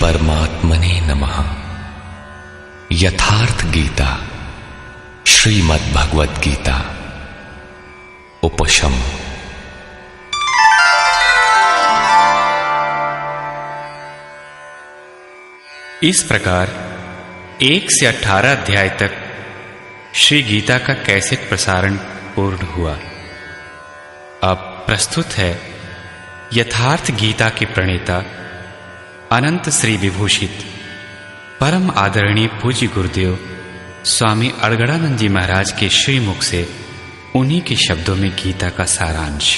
परमात्मने नमः। यथार्थ गीता श्रीमद् भगवद गीता उपशम। इस प्रकार 1 से 18 अध्याय तक श्री गीता का कैसेट प्रसारण पूर्ण हुआ। अब प्रस्तुत है यथार्थ गीता के प्रणेता अनंत श्री विभूषित परम आदरणीय पूज्य गुरुदेव स्वामी अड़गड़ानंद जी महाराज के श्रीमुख से उन्हीं के शब्दों में गीता का सारांश।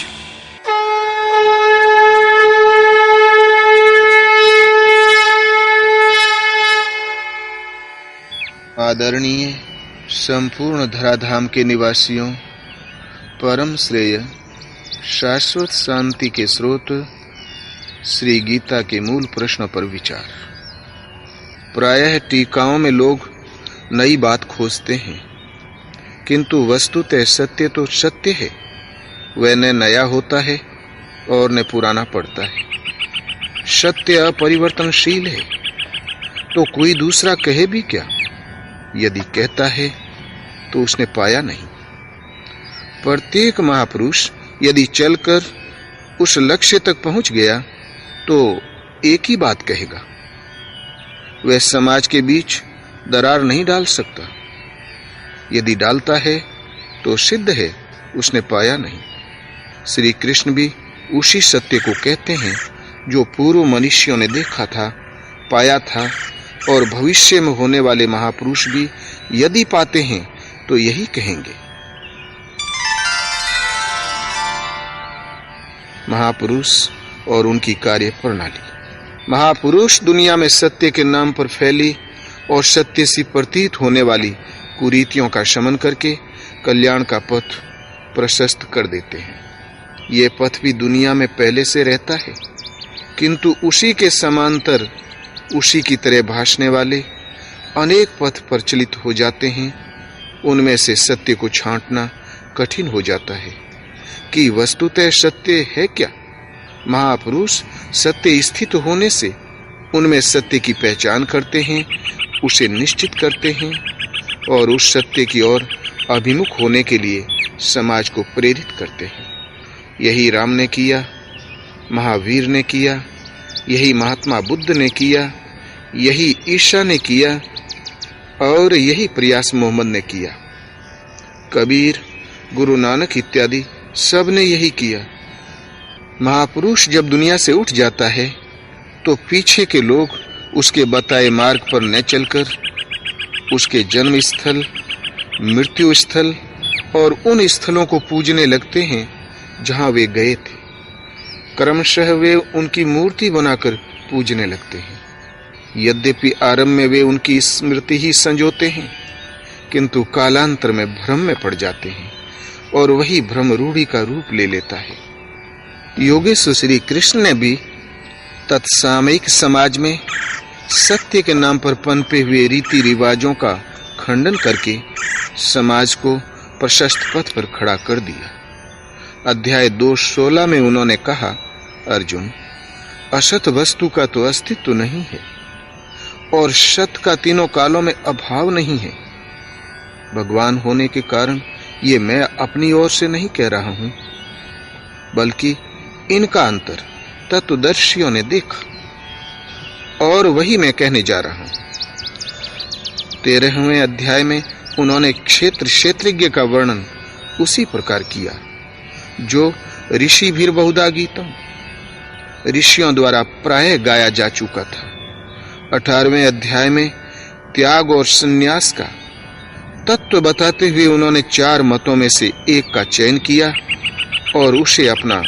आदरणीय संपूर्ण धराधाम के निवासियों, परम श्रेय शाश्वत शांति के स्रोत श्री गीता के मूल प्रश्न पर विचार। प्रायः टीकाओं में लोग नई बात खोजते हैं, किंतु वस्तुतः सत्य तो सत्य है। वह न नया होता है और न पुराना पड़ता है। सत्य अपरिवर्तनशील है, तो कोई दूसरा कहे भी क्या? यदि कहता है तो उसने पाया नहीं। प्रत्येक महापुरुष यदि चलकर उस लक्ष्य तक पहुंच गया तो एक ही बात कहेगा। वह समाज के बीच दरार नहीं डाल सकता। यदि डालता है तो सिद्ध है उसने पाया नहीं। श्री कृष्ण भी उसी सत्य को कहते हैं जो पूर्व मनुष्यों ने देखा था, पाया था, और भविष्य में होने वाले महापुरुष भी यदि पाते हैं तो यही कहेंगे। महापुरुष और उनकी कार्य प्रणाली। महापुरुष दुनिया में सत्य के नाम पर फैली और सत्य सी प्रतीत होने वाली कुरीतियों का शमन करके कल्याण का पथ प्रशस्त कर देते हैं। ये पथ भी दुनिया में पहले से रहता है, किंतु उसी के समांतर उसी की तरह भासने वाले अनेक पथ प्रचलित हो जाते हैं। उनमें से सत्य को छांटना कठिन हो जाता है कि वस्तुतः सत्य है क्या। महापुरुष सत्य स्थित होने से उनमें सत्य की पहचान करते हैं, उसे निश्चित करते हैं और उस सत्य की ओर अभिमुख होने के लिए समाज को प्रेरित करते हैं। यही राम ने किया, महावीर ने किया, यही महात्मा बुद्ध ने किया, यही ईसा ने किया और यही प्रयास मोहम्मद ने किया। कबीर, गुरु नानक इत्यादि सब ने यही किया। महापुरुष जब दुनिया से उठ जाता है तो पीछे के लोग उसके बताए मार्ग पर न चलकर उसके जन्म स्थल, मृत्यु स्थल और उन स्थलों को पूजने लगते हैं जहां वे गए थे। क्रमशः वे उनकी मूर्ति बनाकर पूजने लगते हैं। यद्यपि आरंभ में वे उनकी स्मृति ही संजोते हैं, किंतु कालांतर में भ्रम में पड़ जाते हैं और वही भ्रम रूढ़ी का रूप ले लेता है। योगेश्वर श्री कृष्ण ने भी तत्सामयिक समाज में सत्य के नाम पर पनपे हुए रीति रिवाजों का खंडन करके समाज को प्रशस्त पथ पर खड़ा कर दिया। अध्याय 2:16 में उन्होंने कहा, अर्जुन, असत वस्तु का तो अस्तित्व नहीं है और सत का तीनों कालों में अभाव नहीं है। भगवान होने के कारण ये मैं अपनी ओर से नहीं कह रहा हूं, बल्कि इनका अंतर तत्वदर्शियों ने देखा और वही मैं कहने जा रहा हूं। 13वें अध्याय में उन्होंने क्षेत्रज्ञ का वर्णन उसी प्रकार किया जो ऋषि भीर बहुधा गीतम ऋषियों द्वारा प्रायः गाया जा चुका था। 18वें अध्याय में त्याग और संन्यास का तत्व बताते हुए उन्होंने 4 मतों में से एक का चयन किया और उसे अपना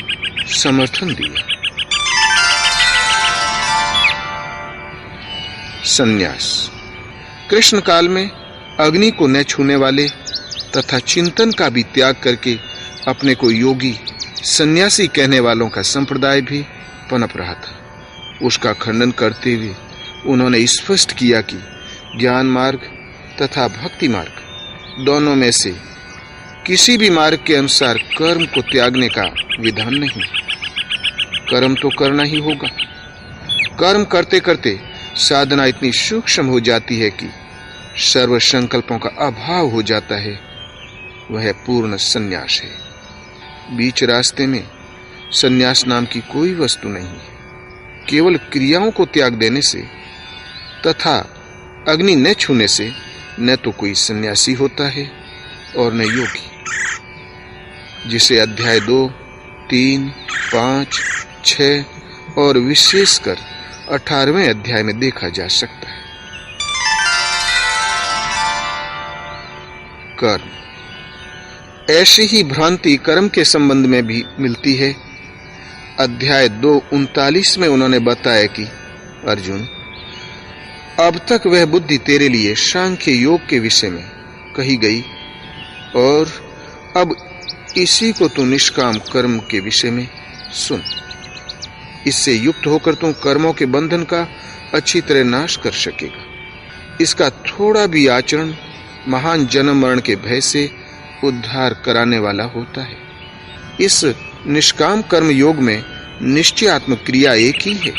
समर्थन दिया। संन्यास। कृष्ण काल में अग्नि को न छूने वाले तथा चिंतन का भी त्याग करके अपने को योगी सन्यासी कहने वालों का संप्रदाय भी पनप रहा था। उसका खंडन करते हुए उन्होंने स्पष्ट किया कि ज्ञान मार्ग तथा भक्ति मार्ग दोनों में से किसी भी मार्ग के अनुसार कर्म को त्यागने का विधान नहीं। कर्म तो करना ही होगा। कर्म करते करते साधना इतनी सूक्ष्म हो जाती है कि सर्व संकल्पों का अभाव हो जाता है, वह पूर्ण संन्यास है। बीच रास्ते में संन्यास नाम की कोई वस्तु नहीं है। केवल क्रियाओं को त्याग देने से तथा अग्नि न छूने से न तो कोई सन्यासी होता है और न योगी, जिसे अध्याय 2, 3, 5, 6 और विशेषकर 18वें अध्याय में देखा जा सकता है। कर्म। ऐसी ही भ्रांति कर्म के संबंध में भी मिलती है। अध्याय 2:39 में उन्होंने बताया कि अर्जुन, अब तक वह बुद्धि तेरे लिए सांख्य योग के विषय में कही गई और अब इसी को तू निष्काम कर्म के विषय में सुन। इससे युक्त होकर तू कर्मों के बंधन का अच्छी तरह नाश कर सकेगा। इसका थोड़ा भी आचरण महान जन्म मरण के भय से उद्धार कराने वाला होता है। इस निष्काम कर्म योग में निश्चयात्मक क्रिया एक ही है,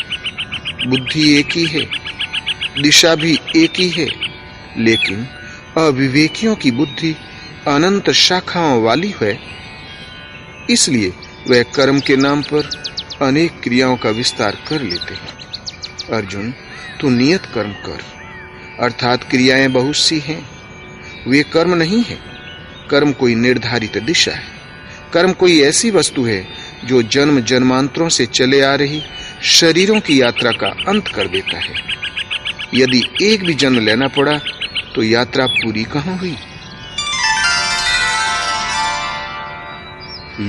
बुद्धि एक ही है, दिशा भी एक ही है, लेकिन अविवेकियों की बुद्धि अनंत शाखाओं वाली है। इसलिए वह कर्म के नाम पर अनेक क्रियाओं का विस्तार कर लेते हैं। अर्जुन, तू नियत कर्म कर, अर्थात क्रियाएं बहुत सी हैं, वे कर्म नहीं है। कर्म कोई निर्धारित दिशा है। कर्म कोई ऐसी वस्तु है जो जन्म जन्मांतरों से चले आ रही शरीरों की यात्रा का अंत कर देता है। यदि एक भी जन्म लेना पड़ा तो यात्रा पूरी कहां हुई।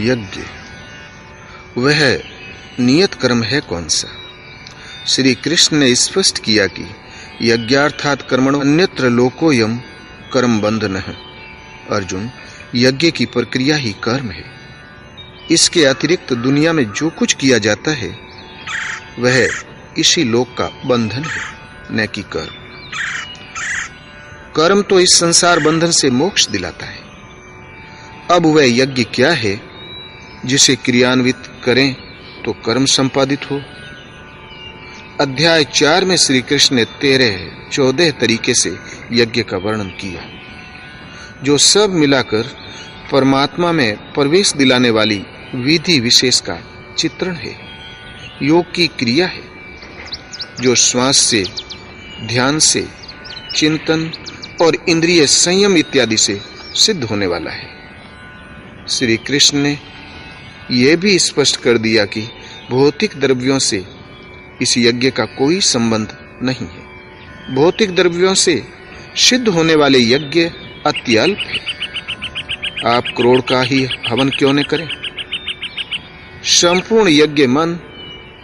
यज्ञ, वह नियत कर्म है कौन सा? श्री कृष्ण ने स्पष्ट किया कि यज्ञार्थात कर्मणो अन्यत्र लोकोयम कर्म बंधनः। अर्जुन, यज्ञ की प्रक्रिया ही कर्म है। इसके अतिरिक्त दुनिया में जो कुछ किया जाता है वह इसी लोक का बंधन है, न कि कर्म। कर्म तो इस संसार बंधन से मोक्ष दिलाता है। अब वह यज्ञ क्या है जिसे क्रियान्वित करें तो कर्म संपादित हो। अध्याय 4 में श्री कृष्ण ने 13-14 तरीके से यज्ञ का वर्णन किया, जो सब मिलाकर परमात्मा में प्रवेश दिलाने वाली विधि विशेष का चित्रण है। योग की क्रिया है जो श्वास से, ध्यान से, चिंतन और इंद्रिय संयम इत्यादि से सिद्ध होने वाला है। श्री कृष्ण ने यह भी स्पष्ट कर दिया कि भौतिक द्रव्यों से इस यज्ञ का कोई संबंध नहीं है। भौतिक द्रव्यों से सिद्ध होने वाले यज्ञ अत्यल्प है। आप करोड़ का ही हवन क्यों न करें। संपूर्ण यज्ञ मन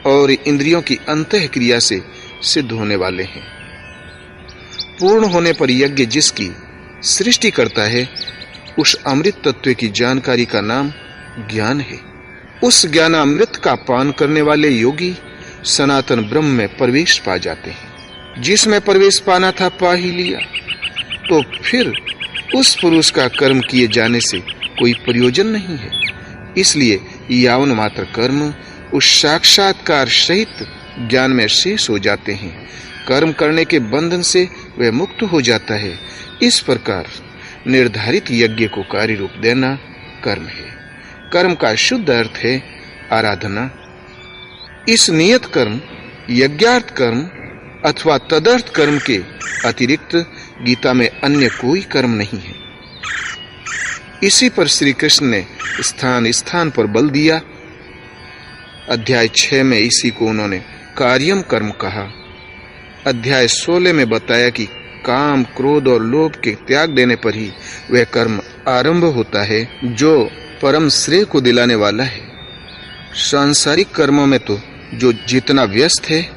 और इंद्रियों की अंतः क्रिया से सिद्ध होने वाले हैं। पूर्ण होने पर यज्ञ जिसकी सृष्टि करता है, उस अमृत तत्व की जानकारी का नाम ज्ञान है। उस ज्ञानामृत का पान करने वाले योगी सनातन ब्रह्म में प्रवेश पा जाते हैं। जिसमें प्रवेश पाना था पा ही लिया, तो फिर उस पुरुष का कर्म किए जाने से कोई प्रयोजन नहीं है। इसलिए यावन मात्र कर्म उस साक्षात्कार सहित ज्ञान में शेष हो जाते हैं। कर्म करने के बंधन से वह मुक्त हो जाता है। इस प्रकार निर्धारित यज्ञ को कार्य रूप देना कर्म है। कर्म का शुद्ध अर्थ है आराधना। इस नियत कर्म, यज्ञार्थ कर्म अथवा तदर्थ कर्म के अतिरिक्त गीता में अन्य कोई कर्म नहीं है। इसी पर श्री कृष्ण ने स्थान स्थान पर बल दिया। अध्याय 6 में इसी को उन्होंने कार्यम कर्म कहा। अध्याय 16 में बताया कि काम, क्रोध और लोभ के त्याग देने पर ही वह कर्म आरंभ होता है जो परम श्रेय को दिलाने वाला है। सांसारिक कर्मों में तो जो जितना व्यस्त है,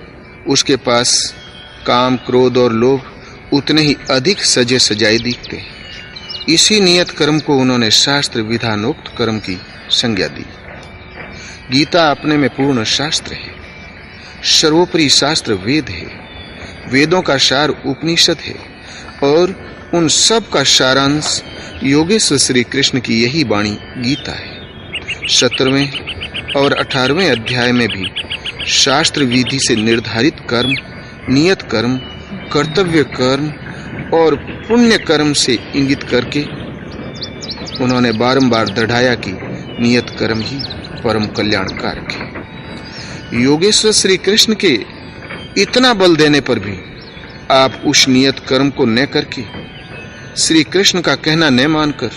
उसके पास काम, क्रोध और लोभ उतने ही अधिक सजे सजाए दिखते हैं। इसी नियत कर्म को उन्होंने शास्त्र विधानोक्त कर्म की संज्ञा दी। गीता अपने में पूर्ण शास्त्र है। सर्वोपरि शास्त्र वेद है। वेदों का सार उपनिषद है और उन सब का सारांश योगेश्वर श्री कृष्ण की यही वाणी गीता है। 17वें और 18वें अध्याय में भी शास्त्र विधि से निर्धारित कर्म नियत कर्म, कर्तव्य कर्म और पुण्य कर्म से इंगित करके उन्होंने बारंबार दृढ़ाया कि नियत कर्म ही परम कल्याणकारक है। योगेश्वर श्री कृष्ण के इतना बल देने पर भी आप उस नियत कर्म को न करके श्री कृष्ण का कहना न मानकर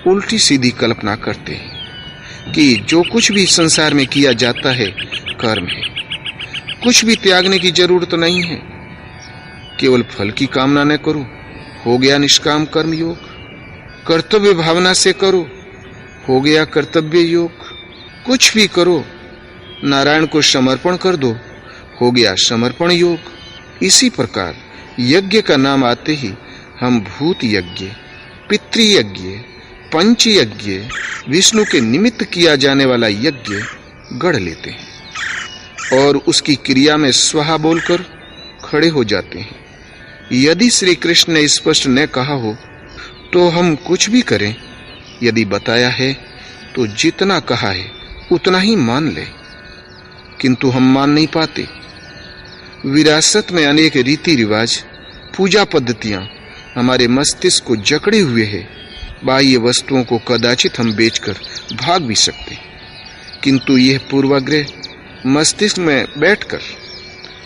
उल्टी सीधी कल्पना करते हैं कि जो कुछ भी संसार में किया जाता है कर्म है, कुछ भी त्यागने की जरूरत नहीं है, केवल फल की कामना न करो, हो गया निष्काम कर्म योग, कर्तव्य भावना से करो, हो गया कर्तव्य योग, कुछ भी करो, नारायण को समर्पण कर दो, हो गया समर्पण योग। इसी प्रकार यज्ञ का नाम आते ही हम भूत यज्ञ, पितृयज्ञ, पंच यज्ञ, विष्णु के निमित्त किया जाने वाला यज्ञ गढ़ लेते हैं और उसकी क्रिया में स्वाहा बोलकर खड़े हो जाते हैं। यदि श्री कृष्ण ने स्पष्ट न कहा हो तो हम कुछ भी करें, यदि बताया है तो जितना कहा है उतना ही मान ले, किंतु हम मान नहीं पाते। विरासत में अनेक रीति रिवाज, पूजा पद्धतियां हमारे मस्तिष्क को जकड़े हुए है। बाह्य वस्तुओं को कदाचित हम बेचकर भाग भी सकते, किंतु यह पूर्वाग्रह मस्तिष्क में बैठकर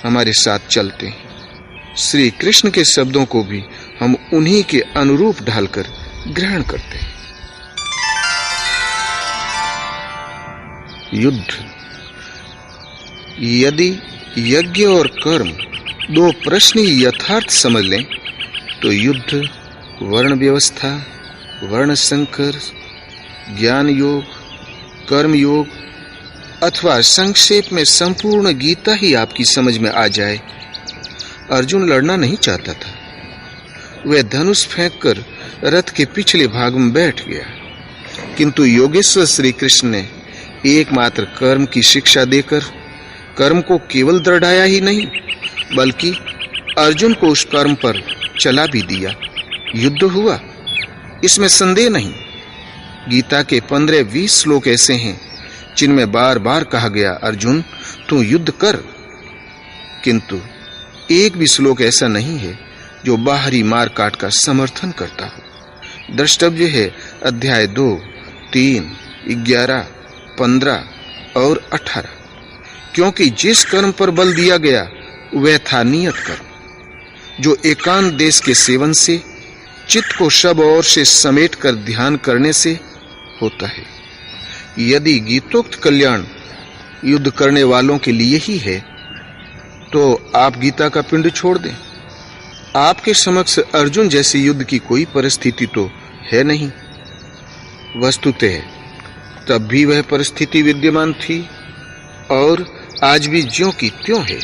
हमारे साथ चलते हैं। श्री कृष्ण के शब्दों को भी हम उन्हीं के अनुरूप ढालकर ग्रहण करते हैं। युद्ध। यदि यज्ञ और कर्म दो प्रश्न ही यथार्थ समझ लें तो युद्ध, वर्ण व्यवस्था, वर्ण संकर, ज्ञान योग, कर्म योग अथवा संक्षेप में संपूर्ण गीता ही आपकी समझ में आ जाए। अर्जुन लड़ना नहीं चाहता था, वह धनुष फेंककर रथ के पिछले भाग में बैठ गया, किंतु योगेश्वर श्री कृष्ण ने एकमात्र कर्म की शिक्षा देकर कर्म को केवल दृढ़ाया ही नहीं, बल्कि अर्जुन को उस कर्म पर चला भी दिया। युद्ध हुआ, इसमें संदेह नहीं। गीता के 15-20 श्लोक ऐसे हैं जिनमें बार बार कहा गया, अर्जुन तू युद्ध कर, किंतु एक भी श्लोक ऐसा नहीं है जो बाहरी मार काट का समर्थन करता हो। द्रष्टव्य है अध्याय 2, 3, 11, 15 और 18, क्योंकि जिस कर्म पर बल दिया गया वह था नियत कर्म, जो एकांत देश के सेवन से, चित्त को सब ओर से समेट कर ध्यान करने से होता है। यदि गीतोक्त कल्याण युद्ध करने वालों के लिए ही है तो आप गीता का पिंड छोड़ दें। आपके समक्ष अर्जुन जैसी युद्ध की कोई परिस्थिति तो है नहीं। वस्तुतः तब भी वह परिस्थिति विद्यमान थी और आज भी ज्यों की त्यों है।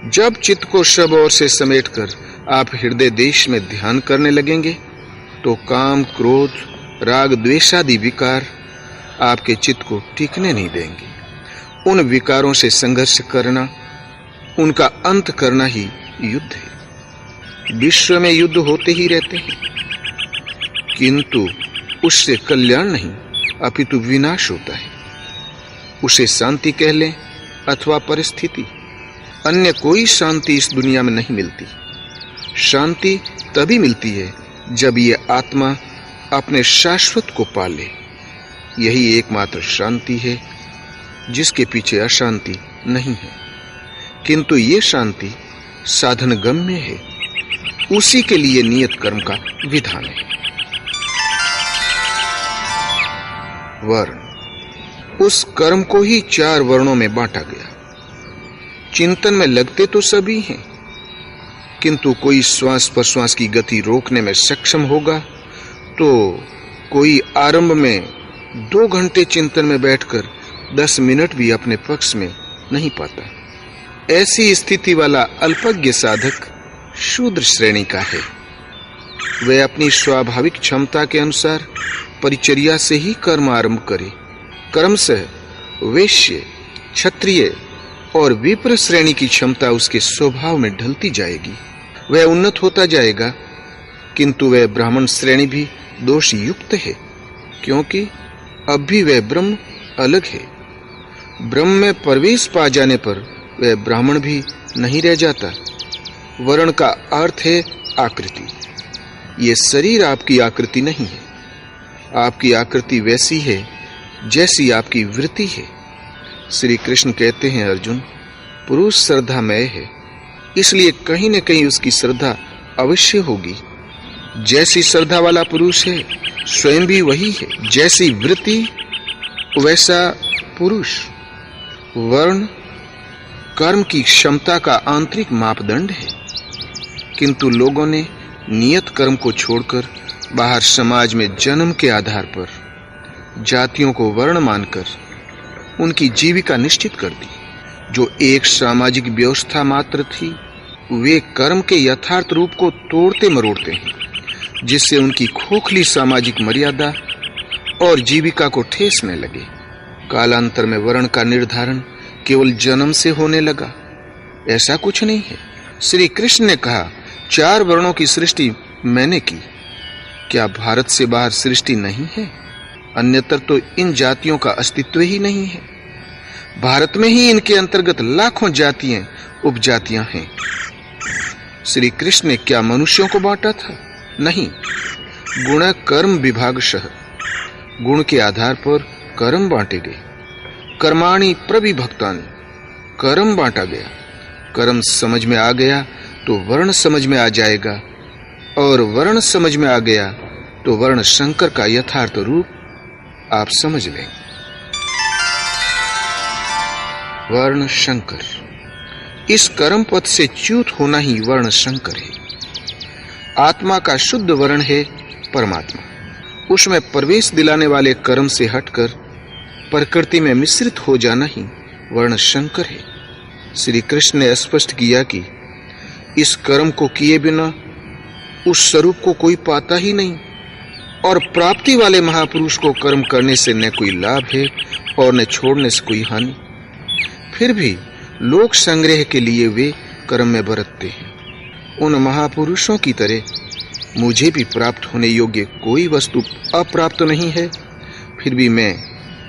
जब चित्त को सब ओर से समेटकर आप हृदय देश में ध्यान करने लगेंगे तो काम, क्रोध, राग, द्वेष आदि विकार आपके चित्त को टिकने नहीं देंगे। उन विकारों से संघर्ष करना, उनका अंत करना ही युद्ध है। विश्व में युद्ध होते ही रहते हैं, किंतु उससे कल्याण नहीं अपितु विनाश होता है। उसे शांति कह लें अथवा परिस्थिति, अन्य कोई शांति इस दुनिया में नहीं मिलती। शांति तभी मिलती है जब ये आत्मा अपने शाश्वत को पाले। यही एकमात्र शांति है जिसके पीछे अशांति नहीं है, किंतु ये शांति साधन गम्य है। उसी के लिए नियत कर्म का विधान है। वर्ण, उस कर्म को ही 4 वर्णों में बांटा गया। चिंतन में लगते तो सभी हैं, किंतु कोई श्वास प्रश्वास की गति रोकने में सक्षम होगा तो कोई आरंभ में 2 घंटे चिंतन में बैठकर 10 मिनट भी अपने पक्ष में नहीं पाता। ऐसी स्थिति वाला अल्पज्ञ साधक शूद्र श्रेणी का है। वह अपनी स्वाभाविक क्षमता के अनुसार परिचर्या से ही कर्म आरंभ करे। क्रमशः वैश्य, क्षत्रिय और विप्र श्रेणी की क्षमता उसके स्वभाव में ढलती जाएगी। वह उन्नत होता जाएगा, किंतु वह ब्राह्मण श्रेणी भी दोष युक्त है, क्योंकि अब भी वह ब्रह्म अलग है। ब्रह्म में प्रवेश पा जाने पर वह ब्राह्मण भी नहीं रह जाता। वर्ण का अर्थ है आकृति। ये शरीर आपकी आकृति नहीं है। आपकी आकृति वैसी है जैसी आपकी वृत्ति है। श्री कृष्ण कहते हैं, अर्जुन, पुरुष श्रद्धामय है, इसलिए कहीं न कहीं उसकी श्रद्धा अवश्य होगी। जैसी श्रद्धा वाला पुरुष है स्वयं भी वही है। जैसी वृत्ति वैसा पुरुष। वर्ण कर्म की क्षमता का आंतरिक मापदंड है, किंतु लोगों ने नियत कर्म को छोड़कर बाहर समाज में जन्म के आधार पर जातियों को वर्ण मानकर उनकी जीविका निश्चित कर दी। जो एक सामाजिक व्यवस्था मात्र थी, वे कर्म के यथार्थ रूप को तोड़ते मरोड़ते हैं, जिससे उनकी खोखली सामाजिक मर्यादा और जीविका को ठेस न लगे। कालांतर में वर्ण का निर्धारण केवल जन्म से होने लगा, ऐसा कुछ नहीं है। श्री कृष्ण ने कहा, 4 वर्णों की सृष्टि मैंने की। क्या भारत से बाहर सृष्टि नहीं है? अन्यत्र तो इन जातियों का अस्तित्व ही नहीं है। भारत में ही इनके अंतर्गत लाखों जातियां उपजातियां हैं। श्री कृष्ण ने क्या मनुष्यों को बांटा था? नहीं। गुण कर्म विभागशः, गुण के आधार पर कर्म बांटे गए। कर्माणि प्रविभक्तानि, कर्म बांटा गया। कर्म समझ में आ गया तो वर्ण समझ में आ जाएगा, और वर्ण समझ में आ गया तो वर्ण शंकर का यथार्थ रूप आप समझ लें। वर्ण शंकर, इस कर्म पथ से च्युत होना ही वर्ण शंकर है। आत्मा का शुद्ध वर्ण है परमात्मा। उसमें प्रवेश दिलाने वाले कर्म से हटकर प्रकृति में मिश्रित हो जाना ही वर्ण शंकर है। श्री कृष्ण ने स्पष्ट किया कि इस कर्म को किए बिना उस स्वरूप को कोई पाता ही नहीं, और प्राप्ति वाले महापुरुष को कर्म करने से न कोई लाभ है और न छोड़ने से कोई हानि। फिर भी लोक संग्रह के लिए वे कर्म में बरतते हैं। उन महापुरुषों की तरह मुझे भी प्राप्त होने योग्य कोई वस्तु अप्राप्त नहीं है, फिर भी मैं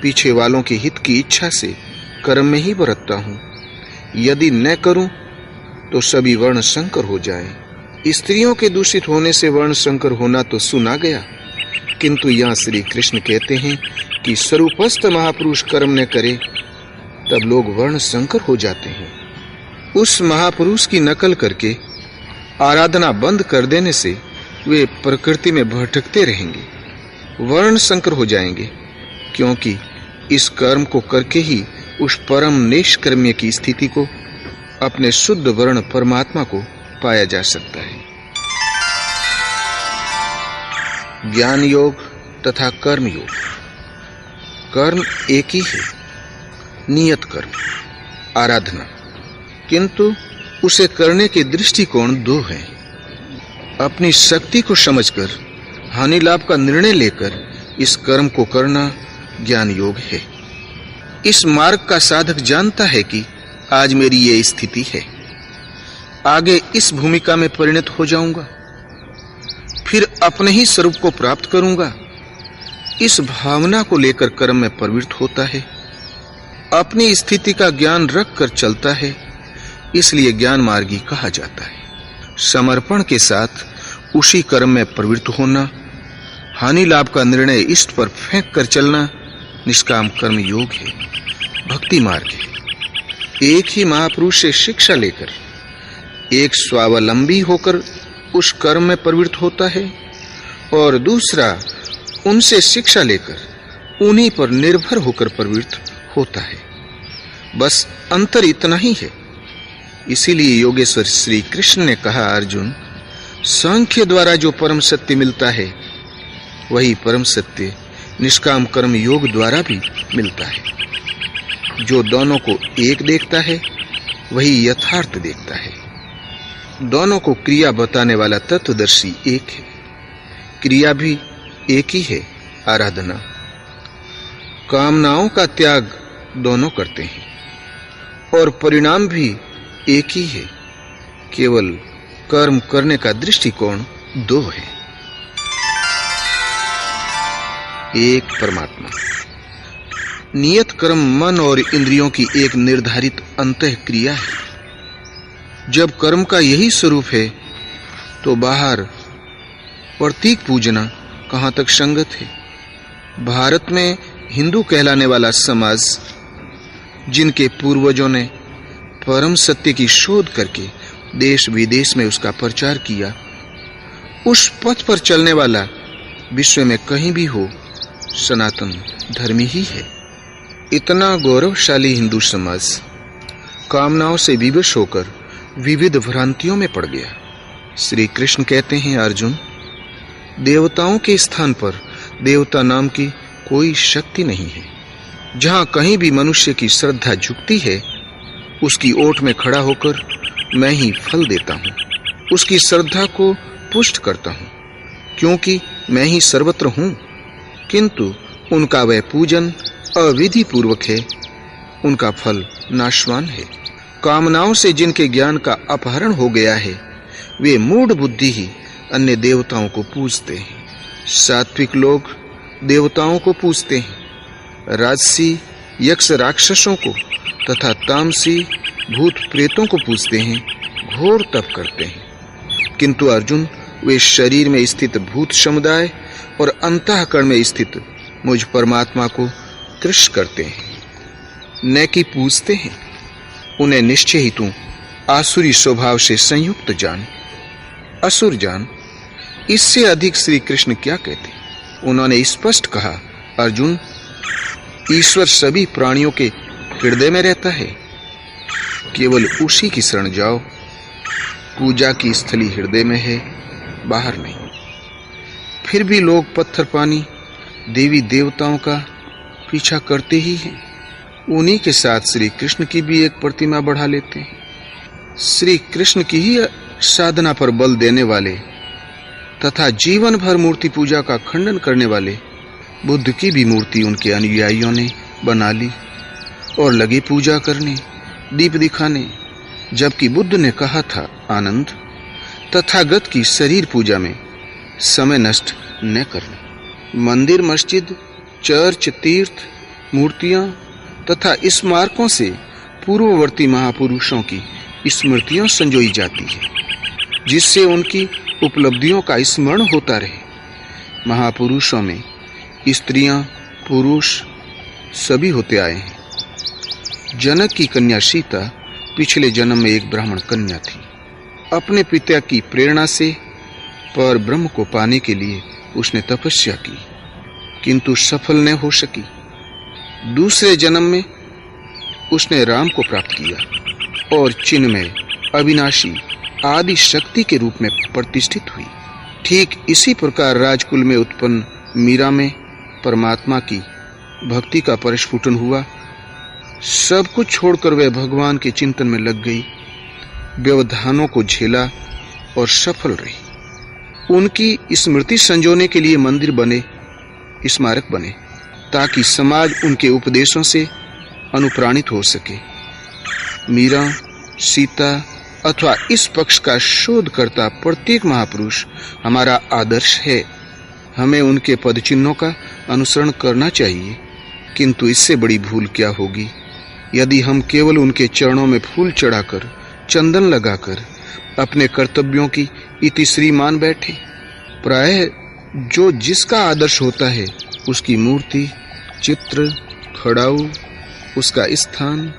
पीछे वालों के हित की इच्छा से कर्म में ही बरतता हूँ। यदि न करूं तो सभी वर्ण संकर हो जाएं। स्त्रियों के दूषित होने से वर्ण संकर होना तो सुना गया, किंतु यहाँ श्री कृष्ण कहते हैं कि स्वरूपस्थ महापुरुष कर्म न करे तब लोग वर्ण संकर हो जाते हैं। उस महापुरुष की नकल करके आराधना बंद कर देने से वे प्रकृति में भटकते रहेंगे, वर्ण संकर हो जाएंगे, क्योंकि इस कर्म को करके ही उस परम निष्कर्म्य की स्थिति को, अपने शुद्ध वर्ण परमात्मा को पाया जा सकता है। ज्ञान योग तथा कर्म योग। कर्म एक ही है, नियत कर्म, आराधना, किंतु उसे करने के दृष्टिकोण 2 हैं। अपनी शक्ति को समझकर हानि लाभ का निर्णय लेकर इस कर्म को करना ज्ञान योग है। इस मार्ग का साधक जानता है कि आज मेरी ये स्थिति है, आगे इस भूमिका में परिणत हो जाऊंगा, फिर अपने ही स्वरूप को प्राप्त करूंगा। इस भावना को लेकर कर्म में प्रवृत्त होता है, अपनी स्थिति का ज्ञान रख कर चलता है, इसलिए ज्ञान मार्गी कहा जाता है। समर्पण के साथ उसी कर्म में प्रवृत्त होना, हानि लाभ का निर्णय इष्ट पर फेंक कर चलना निष्काम कर्म योग है, भक्ति मार्ग है। एक ही महापुरुष से शिक्षा लेकर एक स्वावलंबी होकर उस कर्म में प्रवृत्त होता है, और दूसरा उनसे शिक्षा लेकर उन्हीं पर निर्भर होकर प्रवृत्त होता है। बस अंतर इतना ही है। इसीलिए योगेश्वर श्री कृष्ण ने कहा, अर्जुन, सांख्य द्वारा जो परम सत्य मिलता है वही परम सत्य निष्काम कर्म योग द्वारा भी मिलता है। जो दोनों को एक देखता है वही यथार्थ देखता है। दोनों को क्रिया बताने वाला तत्वदर्शी एक है, क्रिया भी एक ही है, आराधना। कामनाओं का त्याग दोनों करते हैं और परिणाम भी एक ही है, केवल कर्म करने का दृष्टिकोण 2 है। एक परमात्मा। नियत कर्म मन और इंद्रियों की एक निर्धारित अंतः क्रिया है। जब कर्म का यही स्वरूप है तो बाहर प्रतीक पूजना कहां तक संगत है? भारत में हिंदू कहलाने वाला समाज, जिनके पूर्वजों ने परम सत्य की शोध करके देश विदेश में उसका प्रचार किया, उस पथ पर चलने वाला विश्व में कहीं भी हो सनातन धर्मी ही है। इतना गौरवशाली हिंदू समाज कामनाओं से विवश होकर विविध भ्रांतियों में पड़ गया। श्री कृष्ण कहते हैं, अर्जुन, देवताओं के स्थान पर देवता नाम की कोई शक्ति नहीं है। जहां कहीं भी मनुष्य की श्रद्धा झुकती है, उसकी ओट में खड़ा होकर मैं ही फल देता हूं, उसकी श्रद्धा को पुष्ट करता हूं, क्योंकि मैं ही सर्वत्र हूं। किंतु उनका वह पूजन अविधि पूर्वक है, उनका फल नाशवान है। कामनाओं से जिनके ज्ञान का अपहरण हो गया है, वे मूढ़ बुद्धि ही अन्य देवताओं को पूजते हैं। सात्विक लोग देवताओं को पूजते हैं, राजसी यक्ष राक्षसों को तथा तामसी भूत प्रेतों को पूजते हैं, घोर तप करते हैं। किंतु अर्जुन, वे शरीर में स्थित भूत समुदाय और अंतःकरण में स्थित मुझ परमात्मा को कृष्ण करते हैं, न कि पूजते हैं। उन्हें निश्चय ही तू आसुरी स्वभाव से संयुक्त जान, असुर जान। इससे अधिक श्री कृष्ण क्या कहते? उन्होंने स्पष्ट कहा, अर्जुन, ईश्वर सभी प्राणियों के हृदय में रहता है, केवल उसी की शरण जाओ। पूजा की स्थली हृदय में है, बाहर नहीं। फिर भी लोग पत्थर पानी देवी देवताओं का पीछा करते ही हैं। उन्हीं के साथ श्री कृष्ण की भी एक प्रतिमा बढ़ा लेते हैं। श्री कृष्ण की ही साधना पर बल देने वाले तथा जीवन भर मूर्ति पूजा का खंडन करने वाले बुद्ध की भी मूर्ति उनके अनुयायियों ने बना ली और लगे पूजा करने, दीप दिखाने। जबकि बुद्ध ने कहा था, आनंद, तथागत की शरीर पूजा में समय नष्ट न करना। मंदिर, मस्जिद, चर्च, तीर्थ, मूर्तियां तथा स्मारकों से पूर्ववर्ती महापुरुषों की स्मृतियां संजोई जाती है, जिससे उनकी उपलब्धियों का स्मरण होता रहे। महापुरुषों में स्त्रियां, पुरुष सभी होते आए हैं। जनक की कन्या सीता पिछले जन्म में एक ब्राह्मण कन्या थी। अपने पिता की प्रेरणा से पर ब्रह्म को पाने के लिए उसने तपस्या की, किंतु सफल न हो सकी। दूसरे जन्म में उसने राम को प्राप्त किया और चिन्मय, अविनाशी, आदि शक्ति के रूप में प्रतिष्ठित हुई। ठीक इसी प्रकार राजकुल में उत्पन्न मीरा में परमात्मा की भक्ति का परिस्फुटन हुआ। सब कुछ छोड़कर वह भगवान के चिंतन में लग गई, व्यवधानों को झेला और सफल रही। उनकी स्मृति संजोने के लिए मंदिर बने, स्मारक बने, ताकि समाज उनके उपदेशों से अनुप्राणित हो सके। मीरा, सीता अथवा इस पक्ष का शोध करता प्रत्येक महापुरुष हमारा आदर्श है। हमें उनके पद चिन्हों का अनुसरण करना चाहिए। किंतु इससे बड़ी भूल क्या होगी यदि हम केवल उनके चरणों में फूल चढ़ाकर, चंदन लगाकर अपने कर्तव्यों की इतिश्री मान बैठे। प्रायः जो जिसका आदर्श होता है, उसकी मूर्ति, चित्र, खड़ाऊ, उसका स्थान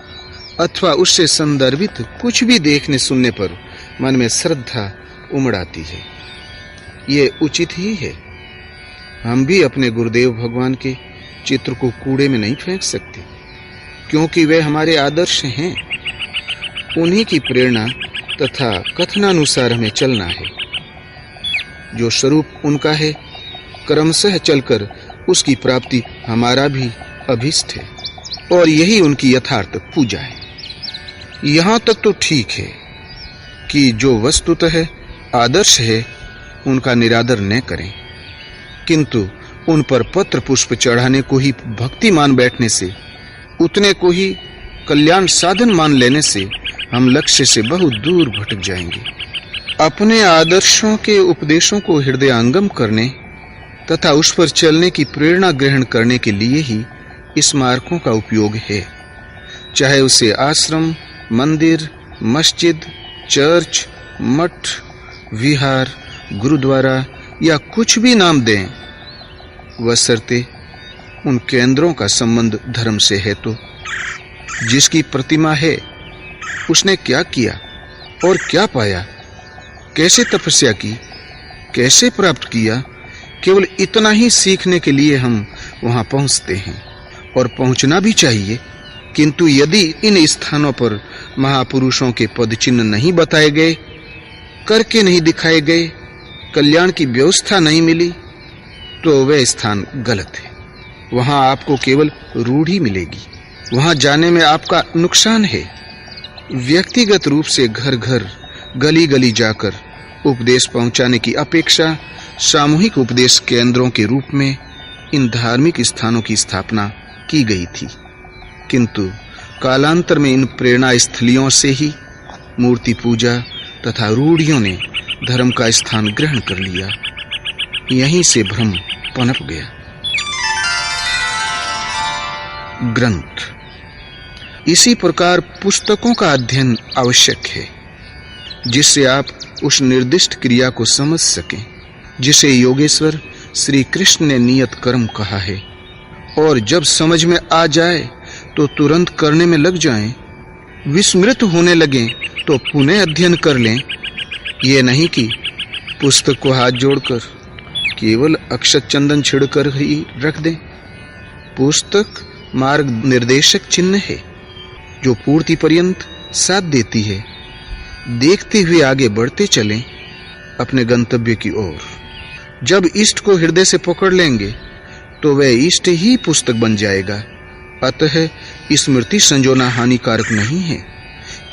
अथवा उससे संदर्भित कुछ भी देखने सुनने पर मन में श्रद्धा उमड़ आती है। ये उचित ही है। हम भी अपने गुरुदेव भगवान के चित्र को कूड़े में नहीं फेंक सकते, क्योंकि वे हमारे आदर्श हैं। उन्हीं की प्रेरणा तथा कथनानुसार हमें चलना है। जो स्वरूप उनका है, क्रमशः चलकर उसकी प्राप्ति हमारा भी अभिष्ट है, और यही उनकी यथार्थ पूजा है। यहाँ तक तो ठीक है कि जो वस्तुतः आदर्श है उनका निरादर न करें, किंतु उन पर पत्र पुष्प चढ़ाने को ही भक्ति मान बैठने से, उतने को ही कल्याण साधन मान लेने से हम लक्ष्य से बहुत दूर भटक जाएंगे। अपने आदर्शों के उपदेशों को हृदयंगम करने तथा उस पर चलने की प्रेरणा ग्रहण करने के लिए ही स्मारकों का उपयोग है। चाहे उसे आश्रम, मंदिर, मस्जिद, चर्च, मठ, विहार, गुरुद्वारा या कुछ भी नाम दें, बशर्ते उन केंद्रों का संबंध धर्म से है। तो जिसकी प्रतिमा है उसने क्या किया और क्या पाया, कैसे तपस्या की, कैसे प्राप्त किया, केवल इतना ही सीखने के लिए हम वहां पहुंचते हैं और पहुंचना भी चाहिए। किंतु यदि इन स्थानों पर महापुरुषों के पद चिन्ह नहीं बताए गए, करके नहीं दिखाए गए, कल्याण की व्यवस्था नहीं मिली, तो वह स्थान गलत है। वहां आपको केवल रूढ़ी मिलेगी। वहां जाने में आपका नुकसान है। व्यक्तिगत रूप से घर घर, गली गली जाकर उपदेश पहुंचाने की अपेक्षा सामूहिक उपदेश केंद्रों के रूप में इन धार्मिक स्थानों की स्थापना की गई थी। किंतु कालांतर में इन प्रेरणा स्थलियों से ही मूर्ति पूजा तथा रूढ़ियों ने धर्म का स्थान ग्रहण कर लिया। यहीं से भ्रम पनप गया। ग्रंथ। इसी प्रकार पुस्तकों का अध्ययन आवश्यक है, जिससे आप उस निर्दिष्ट क्रिया को समझ सकें जिसे योगेश्वर श्री कृष्ण ने नियत कर्म कहा है, और जब समझ में आ जाए तो तुरंत करने में लग जाएं। विस्मृत होने लगें तो पुनः अध्ययन कर लें। ये नहीं कि पुस्तक को हाथ जोड़कर केवल अक्षत चंदन छिड़कर ही रख दें। पुस्तक मार्ग निर्देशक चिन्ह है जो पूर्ति पर्यंत साथ देती है। देखते हुए आगे बढ़ते चलें अपने गंतव्य की ओर। जब इष्ट को हृदय से पकड़ लेंगे तो वह इष्ट ही पुस्तक बन जाएगा। अतः स्मृति संजोना हानिकारक नहीं है,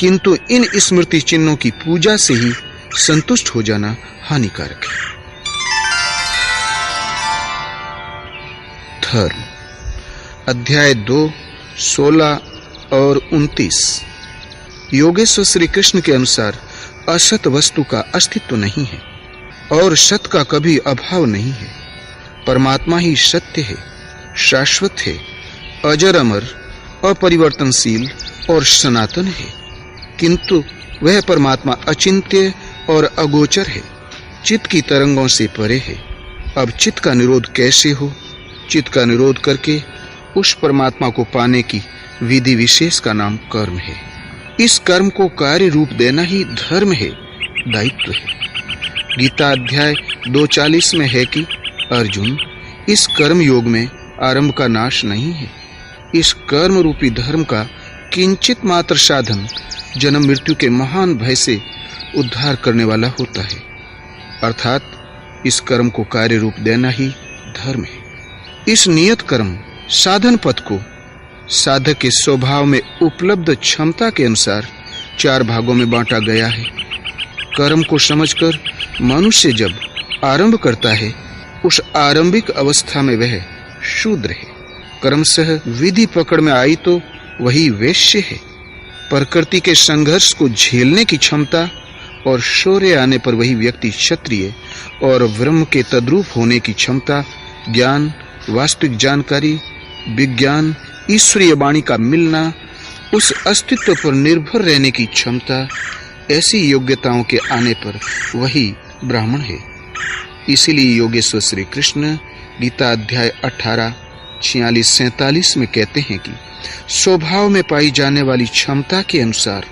किंतु इन स्मृति चिन्हों की पूजा से ही संतुष्ट हो जाना हानिकारक है। धर्म। अध्याय 2, 16 और 29। योगेश्वर श्री कृष्ण के अनुसार असत वस्तु का अस्तित्व नहीं है और सत का कभी अभाव नहीं है। परमात्मा ही सत्य है, शाश्वत है, अजर अमर, अपरिवर्तनशील और सनातन है। किंतु वह परमात्मा अचिंत्य और अगोचर है, चित्त की तरंगों से परे है। अब चित्त का निरोध कैसे हो? चित्त का निरोध करके उस परमात्मा को पाने की विधि विशेष का नाम कर्म है। इस कर्म को कार्य रूप देना ही धर्म है, दायित्व है। गीता अध्याय 2:40 में है कि अर्जुन, इस कर्म योग में आरंभ का नाश नहीं है। इस कर्म रूपी धर्म का किंचित मात्र साधन जन्म मृत्यु के महान भय से उद्धार करने वाला होता है। अर्थात इस कर्म को कार्य रूप देना ही धर्म है। इस नियत कर्म साधन पथ को साधक के स्वभाव में उपलब्ध क्षमता के अनुसार 4 भागों में बांटा गया है। कर्म को समझकर मनुष्य जब आरंभ करता है, उस आरंभिक अवस्था में वह शूद्र है। कर्मशः विधि पकड़ में आई तो वही वैश्य है। प्रकृति के संघर्ष को झेलने की क्षमता और शौर्य आने पर वही व्यक्ति क्षत्रिय और ब्रह्म के तद्रूप होने की क्षमता, ज्ञान, वास्तविक जानकारी, विज्ञान, ईश्वरीय वाणी का मिलना, उस अस्तित्व पर निर्भर रहने की क्षमता, ऐसी योग्यताओं के आने पर वही ब्राह्मण है। इसीलिए योगेश्वर श्री कृष्ण गीता अध्याय 18, 46-47 में कहते हैं कि स्वभाव में पाई जाने वाली क्षमता के अनुसार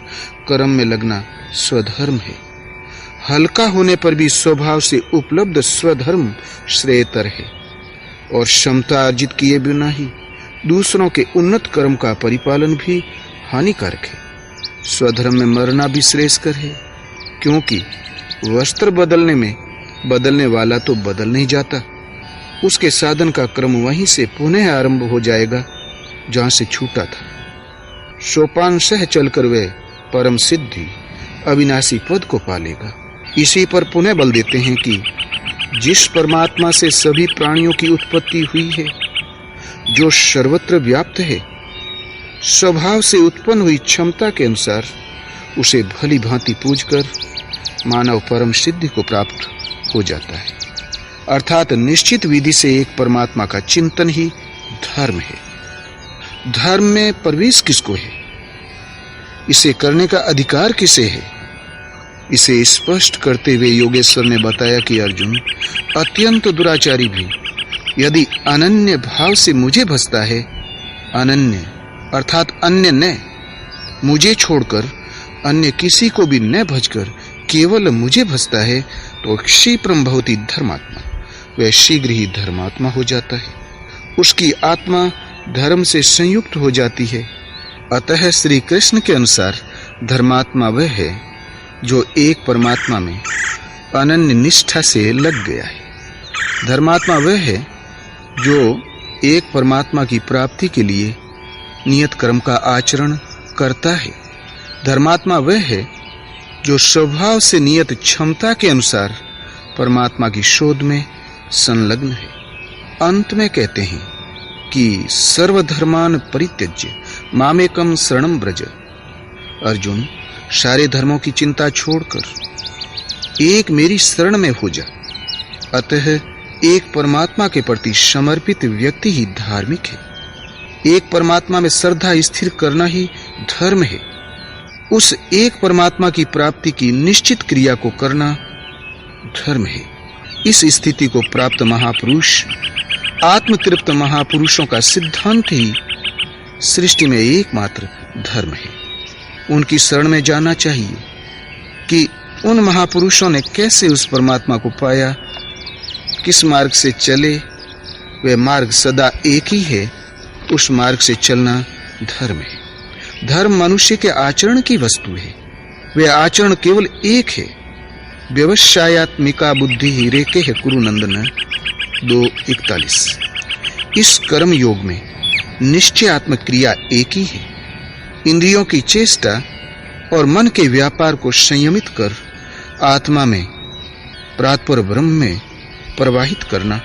कर्म में लगना स्वधर्म है। हल्का होने पर भी स्वभाव से उपलब्ध स्वधर्म श्रेयतर है और क्षमता अर्जित किए बिना ही दूसरों के उन्नत कर्म का परिपालन भी हानिकारक है। स्वधर्म में मरना भी श्रेयस्कर है, क्योंकि वस्त्र बदलने में बदलने वाला तो बदल नहीं जाता। उसके साधन का क्रम वहीं से पुनः आरंभ हो जाएगा जहां से छूटा था। सोपान सह चलकर वह परम सिद्धि अविनाशी पद को पालेगा। इसी पर पुनः बल देते हैं कि जिस परमात्मा से सभी प्राणियों की उत्पत्ति हुई है, जो सर्वत्र व्याप्त है, स्वभाव से उत्पन्न हुई क्षमता के अनुसार उसे भली भांति पूजकर मानव परम सिद्धि को प्राप्त हो जाता है। अर्थात निश्चित विधि से एक परमात्मा का चिंतन ही धर्म है। धर्म में प्रवेश किसको है? इसे करने का अधिकार किसे है? इसे स्पष्ट करते हुए योगेश्वर ने बताया कि अर्जुन, अत्यंत दुराचारी भी यदि अनन्य भाव से मुझे भजता है, अनन्य अर्थात अन्य न, मुझे छोड़कर अन्य किसी को भी न भजकर केवल मुझे भजता है, तो क्षिप्रम भवति धर्मात्मा, वह शीघ्र ही धर्मात्मा हो जाता है। उसकी आत्मा धर्म से संयुक्त हो जाती है। अतः श्री कृष्ण के अनुसार धर्मात्मा वह है जो एक परमात्मा में अनन्य निष्ठा से लग गया है। धर्मात्मा वह है जो एक परमात्मा की प्राप्ति के लिए नियत कर्म का आचरण करता है। धर्मात्मा वह है जो स्वभाव से नियत क्षमता के अनुसार परमात्मा की शोध में संलग्न है। अंत में कहते हैं कि सर्वधर्मान परित्यज्य मामेकम शरणं व्रज। अर्जुन, सारे धर्मों की चिंता छोड़कर एक मेरी शरण में हो जा। अतः एक परमात्मा के प्रति समर्पित व्यक्ति ही धार्मिक है। एक परमात्मा में श्रद्धा स्थिर करना ही धर्म है। उस एक परमात्मा की प्राप्ति की निश्चित क्रिया को करना धर्म है। इस स्थिति को प्राप्त महापुरुष, आत्मतृप्त महापुरुषों का सिद्धांत ही सृष्टि में एकमात्र धर्म है। उनकी शरण में जाना चाहिए कि उन महापुरुषों ने कैसे उस परमात्मा को पाया, किस मार्ग से चले। वह मार्ग सदा एक ही है। उस मार्ग से चलना धर्म है। धर्म मनुष्य के आचरण की वस्तु है। वह आचरण केवल एक है। व्यवसायात्मिका बुद्धि ही रेके है कुरुनंदन 2:41। इस कर्म योग में निश्चयात्मक क्रिया एक ही है। इंद्रियों की चेष्टा और मन के व्यापार को संयमित कर आत्मा में प्रातपर ब्रह्म में प्रवाहित करना।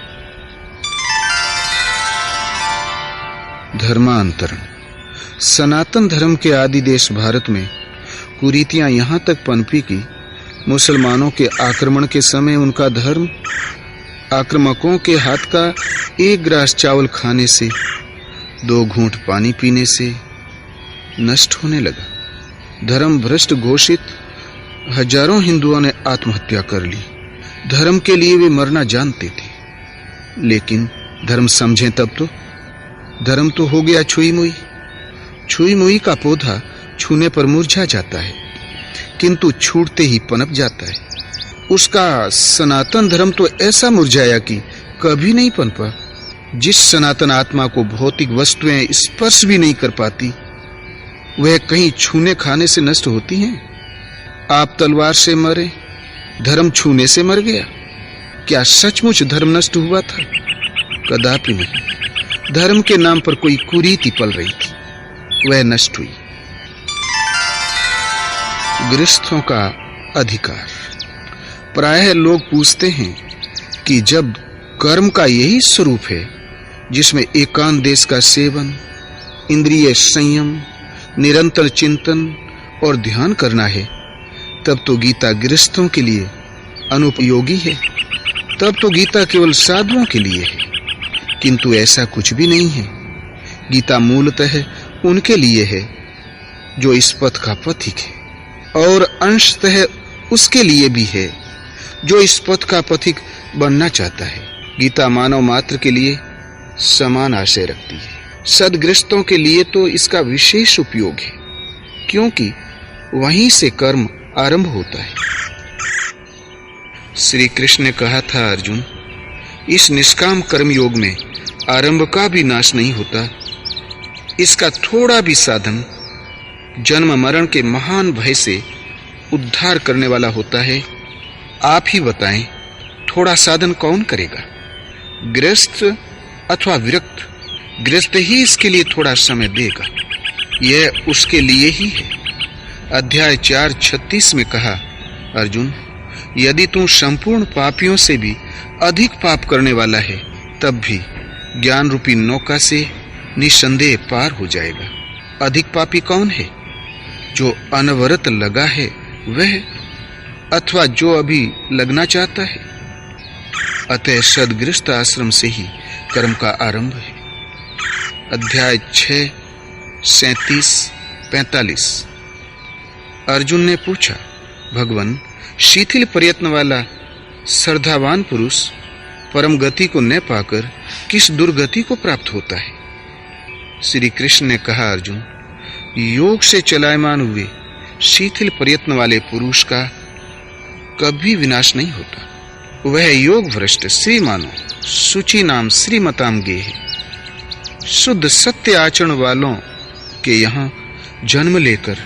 धर्मांतरण। सनातन धर्म के आदि देश भारत में कुरीतियां यहां तक पनपी कि मुसलमानों के आक्रमण के समय उनका धर्म आक्रमकों के हाथ का एक ग्रास चावल खाने से, 2 घूंट पानी पीने से नष्ट होने लगा। धर्म भ्रष्ट घोषित हजारों हिंदुओं ने आत्महत्या कर ली। धर्म के लिए वे मरना जानते थे, लेकिन धर्म समझें तब तो। धर्म तो हो गया छुई मुई। छुई मुई का पौधा छूने पर मुरझा जाता है, किंतु छूटते ही पनप जाता है। उसका सनातन धर्म तो ऐसा मुरझाया कि कभी नहीं पनपा। जिस सनातन आत्मा को भौतिक वस्तुएं स्पर्श भी नहीं कर पाती, वह कहीं छूने खाने से नष्ट होती हैं। आप तलवार से मरे, धर्म छूने से मर गया। क्या सचमुच धर्म नष्ट हुआ था? कदापि नहीं। धर्म के नाम पर कोई कुरीति पल रही थी, वह नष्ट हुई। गृहस्थों का अधिकार। प्रायः लोग पूछते हैं कि जब कर्म का यही स्वरूप है जिसमें एकांत देश का सेवन, इंद्रिय संयम, निरंतर चिंतन और ध्यान करना है, तब तो गीता गृहस्थों के लिए अनुपयोगी है। तब तो गीता केवल साधुओं के लिए है। किंतु ऐसा कुछ भी नहीं है। गीता मूलतः उनके लिए है जो इस पथ का पथिक है, और अंशतः उसके लिए भी है जो इस पथ का पथिक बनना चाहता है। गीता मानव मात्र के लिए समान आशय रखती है। सद्गृहस्थों के लिए तो इसका विशेष उपयोग है, क्योंकि वहीं से कर्म आरंभ होता है। श्री कृष्ण ने कहा था, अर्जुन, इस निष्काम कर्म योग में आरंभ का भी नाश नहीं होता। इसका थोड़ा भी साधन जन्म मरण के महान भय से उद्धार करने वाला होता है। आप ही बताएं, थोड़ा साधन कौन करेगा? गृहस्थ अथवा विरक्त? गृहस्थ ही इसके लिए थोड़ा समय देगा। यह उसके लिए ही है। अध्याय 4:36 में कहा, अर्जुन, यदि तू संपूर्ण पापियों से भी अधिक पाप करने वाला है, तब भी ज्ञान रूपी नौका से निसंदेह पार हो जाएगा। अधिक पापी कौन है? जो अनवरत लगा है वह, अथवा जो अभी लगना चाहता है? अतः सद्गृहस्थ आश्रम से ही कर्म का आरंभ है। अध्याय 6:37-45। अर्जुन ने पूछा, भगवान, शिथिल प्रयत्न वाला श्रद्धावान पुरुष परम गति को न पाकर किस दुर्गति को प्राप्त होता है? श्री कृष्ण ने कहा, अर्जुन, योग से चलायमान हुए शिथिल प्रयत्न वाले पुरुष का कभी विनाश नहीं होता। वह योग भ्रष्ट श्रीमानो शुचि नाम श्रीमताम गे है। शुद्ध सत्य आचरण वालों के यहाँ जन्म लेकर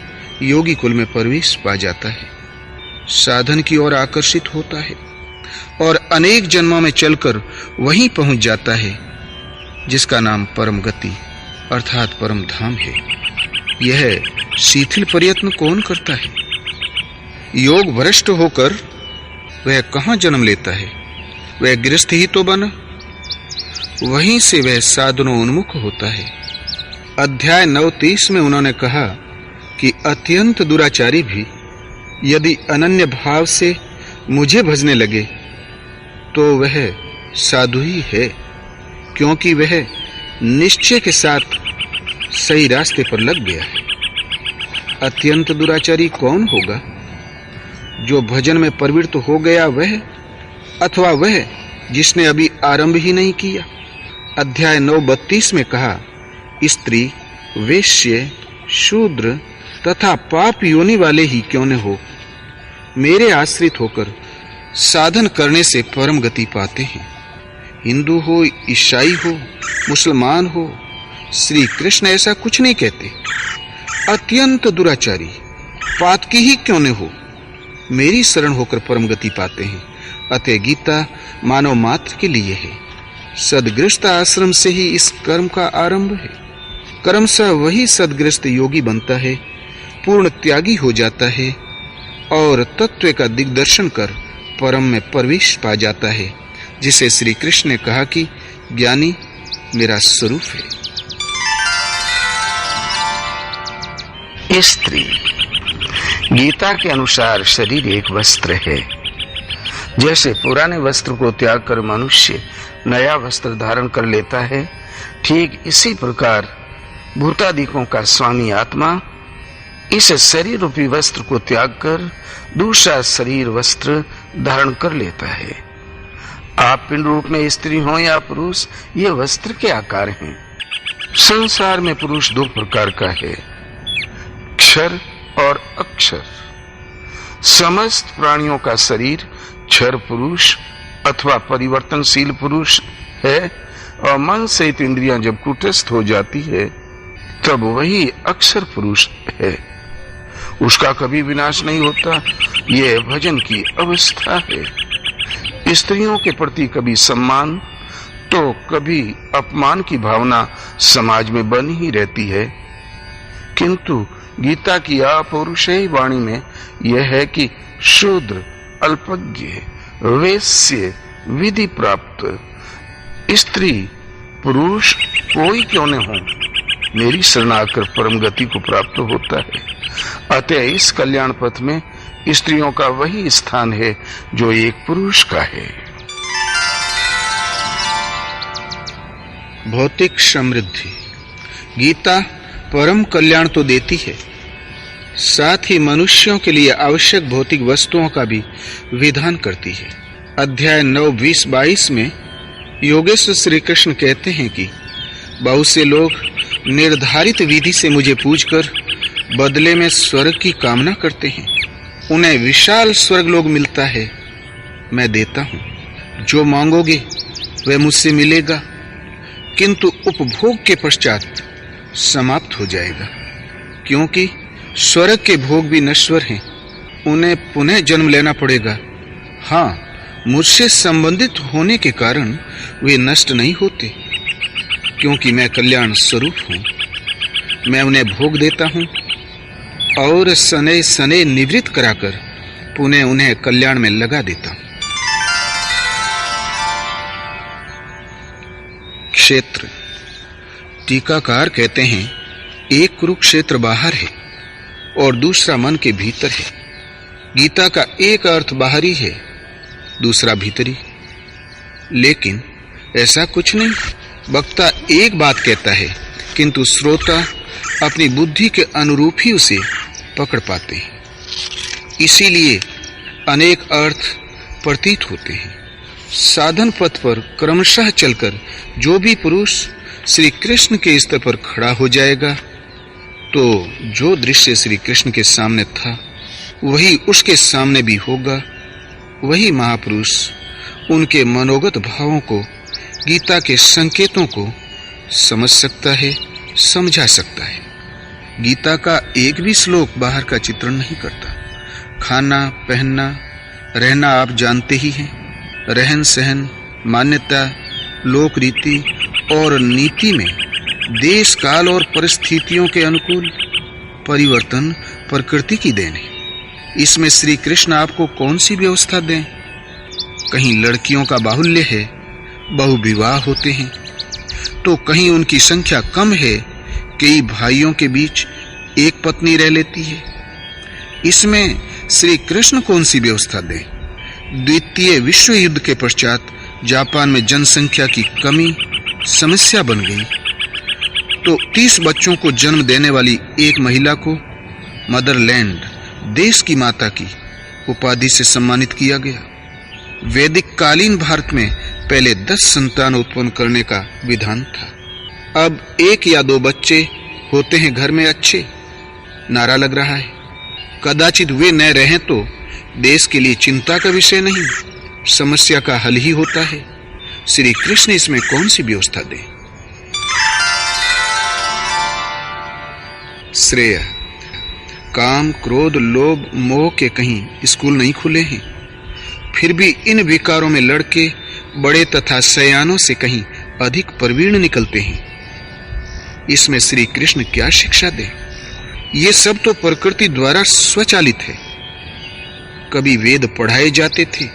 योगी कुल में प्रवेश पा जाता है, साधन की ओर आकर्षित होता है और अनेक जन्मों में चलकर वहीं पहुंच जाता है जिसका नाम परम गति अर्थात परम धाम है। यह शिथिल प्रयत्न कौन करता है? योग भ्रष्ट होकर वह कहां जन्म लेता है? वह गृहस्थ ही तो बना, वहीं से वह साधनों उन्मुख होता है। अध्याय 9:30 में उन्होंने कहा कि अत्यंत दुराचारी भी यदि अनन्य भाव से मुझे भजने लगे तो वह साधु ही है, क्योंकि वह निश्चय के साथ सही रास्ते पर लग गया है। अत्यंत दुराचारी कौन होगा? जो भजन में प्रवृत्त हो गया वह, अथवा वह जिसने अभी आरंभ ही नहीं किया। अध्याय 9:32 में कहा, स्त्री, वेश्य, शूद्र तथा पाप योनि वाले ही क्यों न हो, मेरे आश्रित होकर साधन करने से परम गति पाते हैं। हिंदू हो, ईसाई हो, मुसलमान हो, श्री कृष्ण ऐसा कुछ नहीं कहते। अत्यंत दुराचारी पातकी ही क्यों न हो, मेरी शरण होकर परम गति पाते हैं। अतः गीता मानव मात्र के लिए है। सदगृहस्थ आश्रम से ही इस कर्म का आरंभ है। कर्मशः वही सदगृहस्थ योगी बनता है, पूर्ण त्यागी हो जाता है और तत्व का दिग्दर्शन कर परम में प्रवेश पा जाता है, जिसे श्री कृष्ण ने कहा कि ज्ञानी मेरा स्वरूप है। स्त्री, गीता के अनुसार शरीर एक वस्त्र है। जैसे पुराने वस्त्र को त्याग कर मनुष्य नया वस्त्र धारण कर लेता है, ठीक इसी प्रकार भूतादिकों का स्वामी आत्मा इस शरीर रूपी वस्त्र को त्याग कर दूसरा शरीर वस्त्र धारण कर लेता है। आप पिंड रूप में स्त्री हो या पुरुष, ये वस्त्र के आकार हैं। संसार में पुरुष दो प्रकार का है, क्षर और अक्षर। समस्त प्राणियों का शरीर क्षर पुरुष अथवा परिवर्तनशील पुरुष है और मन सहित इंद्रियां जब कुटस्थ हो जाती है तब वही अक्षर पुरुष है। उसका कभी विनाश नहीं होता। यह भजन की अवस्था है। स्त्रियों के प्रति कभी सम्मान तो कभी अपमान की भावना समाज में बनी ही रहती है, किंतु गीता की अपौरुषेय वाणी में यह है कि शूद्र, अल्पज्ञ, वेश्य, विधि प्राप्त, स्त्री, पुरुष कोई क्यों न हो, मेरी शरण आकर परम गति को प्राप्त होता है। अतः इस कल्याण पथ में स्त्रियों का वही स्थान है जो एक पुरुष का है। भौतिक समृद्धि। गीता परम कल्याण तो देती है, साथ ही मनुष्यों के लिए आवश्यक भौतिक वस्तुओं का भी विधान करती है। अध्याय 9:20-22 में योगेश्वर श्री कृष्ण कहते हैं कि बहुत से लोग निर्धारित विधि से मुझे पूजकर बदले में स्वर्ग की कामना करते हैं। उन्हें विशाल स्वर्ग लोग मिलता है, मैं देता हूं। जो मांगोगे वह मुझसे मिलेगा, किंतु उपभोग के पश्चात समाप्त हो जाएगा, क्योंकि स्वर्ग के भोग भी नश्वर हैं, उन्हें पुनः जन्म लेना पड़ेगा। हाँ, मुझसे संबंधित होने के कारण वे नष्ट नहीं होते, क्योंकि मैं कल्याण स्वरूप हूँ। मैं उन्हें भोग देता हूँ और सने सने निवृत्त कराकर पुनः उन्हें कल्याण में लगा देता हूँ। क्षेत्र। टीकाकार कहते हैं, एक कुरुक्षेत्र बाहर है और दूसरा मन के भीतर है। गीता का एक अर्थ बाहरी है, दूसरा भीतरी। लेकिन ऐसा कुछ नहीं। वक्ता एक बात कहता है, किंतु श्रोता अपनी बुद्धि के अनुरूप ही उसे पकड़ पाते हैं। इसीलिए अनेक अर्थ प्रतीत होते हैं। साधन पथ पर क्रमशः चलकर जो भी पुरुष श्री कृष्ण के स्तर पर खड़ा हो जाएगा, तो जो दृश्य श्री कृष्ण के सामने था वही उसके सामने भी होगा। वही महापुरुष उनके मनोगत भावों को, गीता के संकेतों को समझ सकता है, समझा सकता है। गीता का एक भी श्लोक बाहर का चित्रण नहीं करता। खाना, पहनना, रहना आप जानते ही हैं। रहन सहन, मान्यता, लोक रीति और नीति में देश काल और परिस्थितियों के अनुकूल परिवर्तन प्रकृति की देन है। इसमें श्री कृष्ण आपको कौन सी व्यवस्था दें? कहीं लड़कियों का बाहुल्य है, बहुविवाह होते हैं, तो कहीं उनकी संख्या कम है, कई भाइयों के बीच एक पत्नी रह लेती है। इसमें श्री कृष्ण कौन सी व्यवस्था दें? द्वितीय विश्व युद्ध के पश्चात जापान में जनसंख्या की कमी समस्या बन गई, तो 30 बच्चों को जन्म देने वाली एक महिला को मदरलैंड, देश की माता की उपाधि से सम्मानित किया गया। वैदिक कालीन भारत में पहले 10 संतान उत्पन्न करने का विधान था। अब 1 या 2 बच्चे होते हैं घर में अच्छे, नारा लग रहा है। कदाचित वे न रहें तो देश के लिए चिंता का विषय नहीं, समस्या का हल ही होता है। श्री कृष्ण इसमें कौन सी व्यवस्था दें? श्रेय, काम, क्रोध, लोभ, मोह के कहीं स्कूल नहीं खुले हैं, फिर भी इन विकारों में लड़के बड़े तथा सयानों से कहीं अधिक प्रवीण निकलते हैं। इसमें श्री कृष्ण क्या शिक्षा दें? ये सब तो प्रकृति द्वारा स्वचालित है। कभी वेद पढ़ाए जाते थे,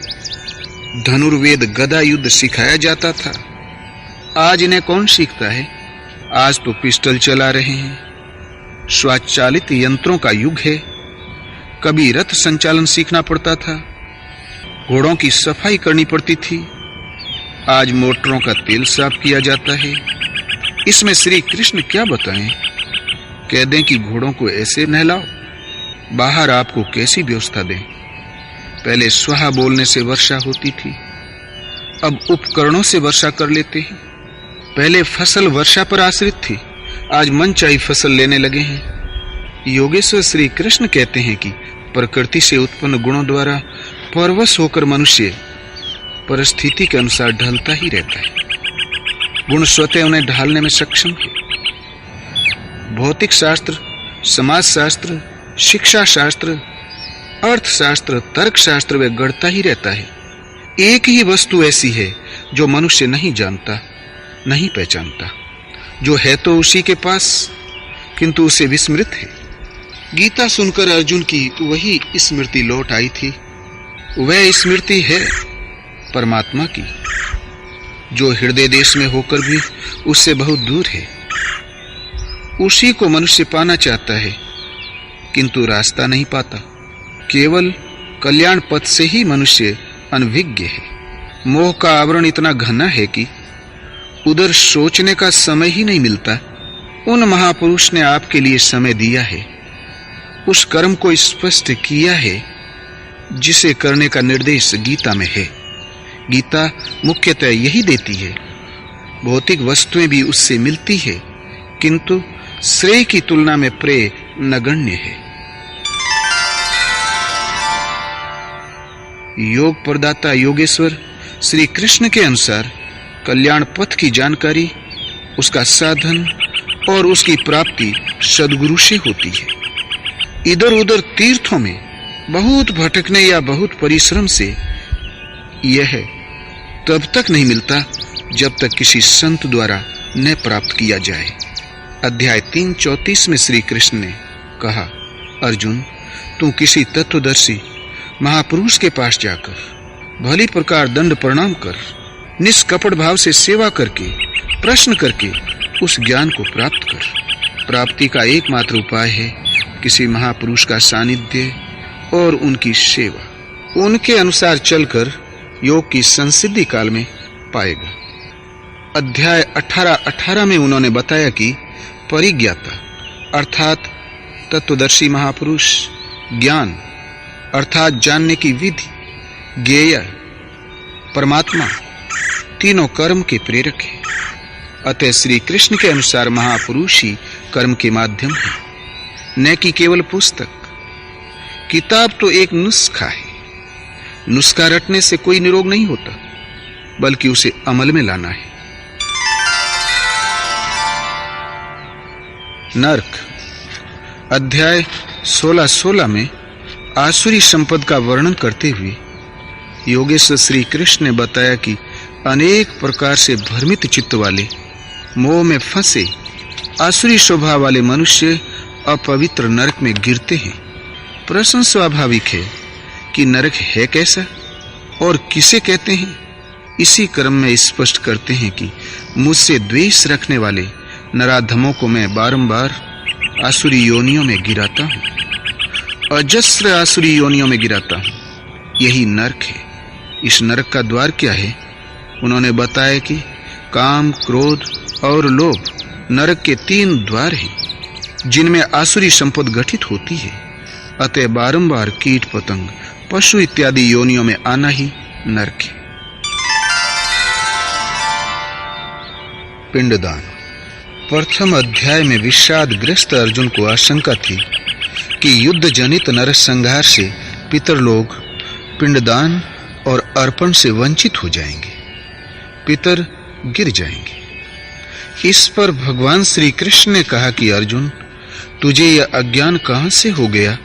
धनुर्वेद, गदा युद्ध सिखाया जाता था। आज इन्हें कौन सीखता है? आज तो पिस्टल चला रहे हैं, स्वचालित यंत्रों का युग है। कभी रथ संचालन सीखना पड़ता था, घोड़ों की सफाई करनी पड़ती थी, आज मोटरों का तेल साफ किया जाता है। इसमें श्री कृष्ण क्या बताएं? कह दें कि घोड़ों को ऐसे नहलाओ? बाहर आपको कैसी व्यवस्था दें? पहले स्वाहा बोलने से वर्षा होती थी, अब उपकरणों से वर्षा कर लेते हैं। पहले फसल वर्षा पर आश्रित थी, आज मन चाही फसल लेने लगे हैं। योगेश्वर श्री कृष्ण कहते हैं कि प्रकृति से उत्पन्न गुणों द्वारा परवश होकर मनुष्य परिस्थिति के अनुसार ढलता ही रहता है। गुण स्वतः उन्हें ढालने में सक्षम है। भौतिक शास्त्र, समाज शास्त्र, शिक्षा शास्त्र, अर्थशास्त्र, तर्कशास्त्र वे गढ़ता ही रहता है। एक ही वस्तु ऐसी है जो मनुष्य नहीं जानता, नहीं पहचानता, जो है तो उसी के पास किंतु उसे विस्मृत है। गीता सुनकर अर्जुन की वही स्मृति लौट आई थी। वह स्मृति है परमात्मा की, जो हृदय देश में होकर भी उससे बहुत दूर है। उसी को मनुष्य पाना चाहता है किंतु रास्ता नहीं पाता। केवल कल्याण पथ से ही मनुष्य अनभिज्ञ है। मोह का आवरण इतना घना है कि उधर सोचने का समय ही नहीं मिलता। उन महापुरुष ने आपके लिए समय दिया है, उस कर्म को स्पष्ट किया है जिसे करने का निर्देश गीता में है। गीता मुख्यतः यही देती है। भौतिक वस्तुएं भी उससे मिलती है, किंतु श्रेय की तुलना में प्रेय नगण्य है। योग प्रदाता योगेश्वर श्री कृष्ण के अनुसार कल्याण पथ की जानकारी, उसका साधन और उसकी प्राप्ति सद्गुरु से होती है। इधर उधर तीर्थों में बहुत भटकने या बहुत परिश्रम से यह तब तक नहीं मिलता जब तक किसी संत द्वारा न प्राप्त किया जाए। अध्याय 3:34 में श्री कृष्ण ने कहा, अर्जुन, तू किसी तत्वदर्शी महापुरुष के पास जाकर भली प्रकार दंड प्रणाम कर, निष्कपट भाव से सेवा करके, प्रश्न करके उस ज्ञान को प्राप्त कर। प्राप्ति का एकमात्र उपाय है किसी महापुरुष का सानिध्य और उनकी सेवा। उनके अनुसार चलकर योग की संसिद्धि काल में पाएगा। अध्याय 18 में उन्होंने बताया कि परिज्ञाता अर्थात तत्वदर्शी महापुरुष, ज्ञान अर्थात जानने की विधि, ज्ञेय, परमात्मा तीनों कर्म के प्रेरक है। अतः श्री कृष्ण के अनुसार महापुरुष ही कर्म के माध्यम है, न कि केवल पुस्तक। किताब तो एक नुस्खा है। नुस्खा रटने से कोई निरोग नहीं होता, बल्कि उसे अमल में लाना है। नरक अध्याय 16 में आसुरी संपद का वर्णन करते हुए योगेश्वर श्री कृष्ण ने बताया कि अनेक प्रकार से भ्रमित चित्त वाले, मोह में फंसे आसुरी स्वभाव वाले मनुष्य अपवित्र नरक में गिरते हैं। प्रश्न स्वाभाविक है कि नरक है कैसा और किसे कहते हैं। इसी क्रम में स्पष्ट करते हैं कि मुझसे द्वेष रखने वाले नराधमों को मैं बारंबार आसुरी योनियों में गिराता हूं, अजस्र आसुरी योनियों में गिराता हूं। यही नरक है। इस नरक का द्वार क्या है? उन्होंने बताया कि काम, क्रोध और लोभ नरक के 3 द्वार हैं, जिनमें आसुरी संपद गठित होती है। अतः बारंबार कीट, पतंग, पशु इत्यादि योनियों में आना ही नरक है। पिंडदान। प्रथम अध्याय में विषादग्रस्त अर्जुन को आशंका थी कि युद्ध जनित नरसंहार से पितरलोग पिंडदान और अर्पण से वंचित हो जाएंगे, पितर गिर जाएंगे। इस पर भगवान श्री कृष्ण ने कहा कि अर्जुन, तुझे यह अज्ञान कहां से हो गया?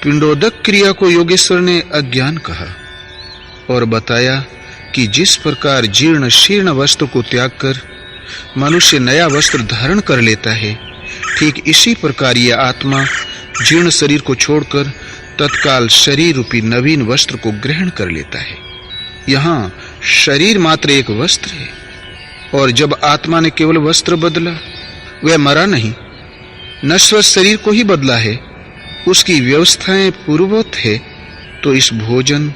पिंडोदक क्रिया को योगेश्वर ने अज्ञान कहा और बताया कि जिस प्रकार जीर्ण शीर्ण वस्त्र को त्याग कर मनुष्य नया वस्त्र धारण कर लेता है, ठीक इसी प्रकार यह आत्मा जीर्ण शरीर को छोड़कर तत्काल शरीर रूपी नवीन वस्त्र को ग्रहण कर लेता है। यहाँ शरीर मात्र एक वस्त्र है, और जब आत्मा ने केवल वस्त्र बदला, वह मरा नहीं, नश्वर शरीर को ही बदला है, उसकी व्यवस्थाएं पूर्ववत है, तो इस भोजन,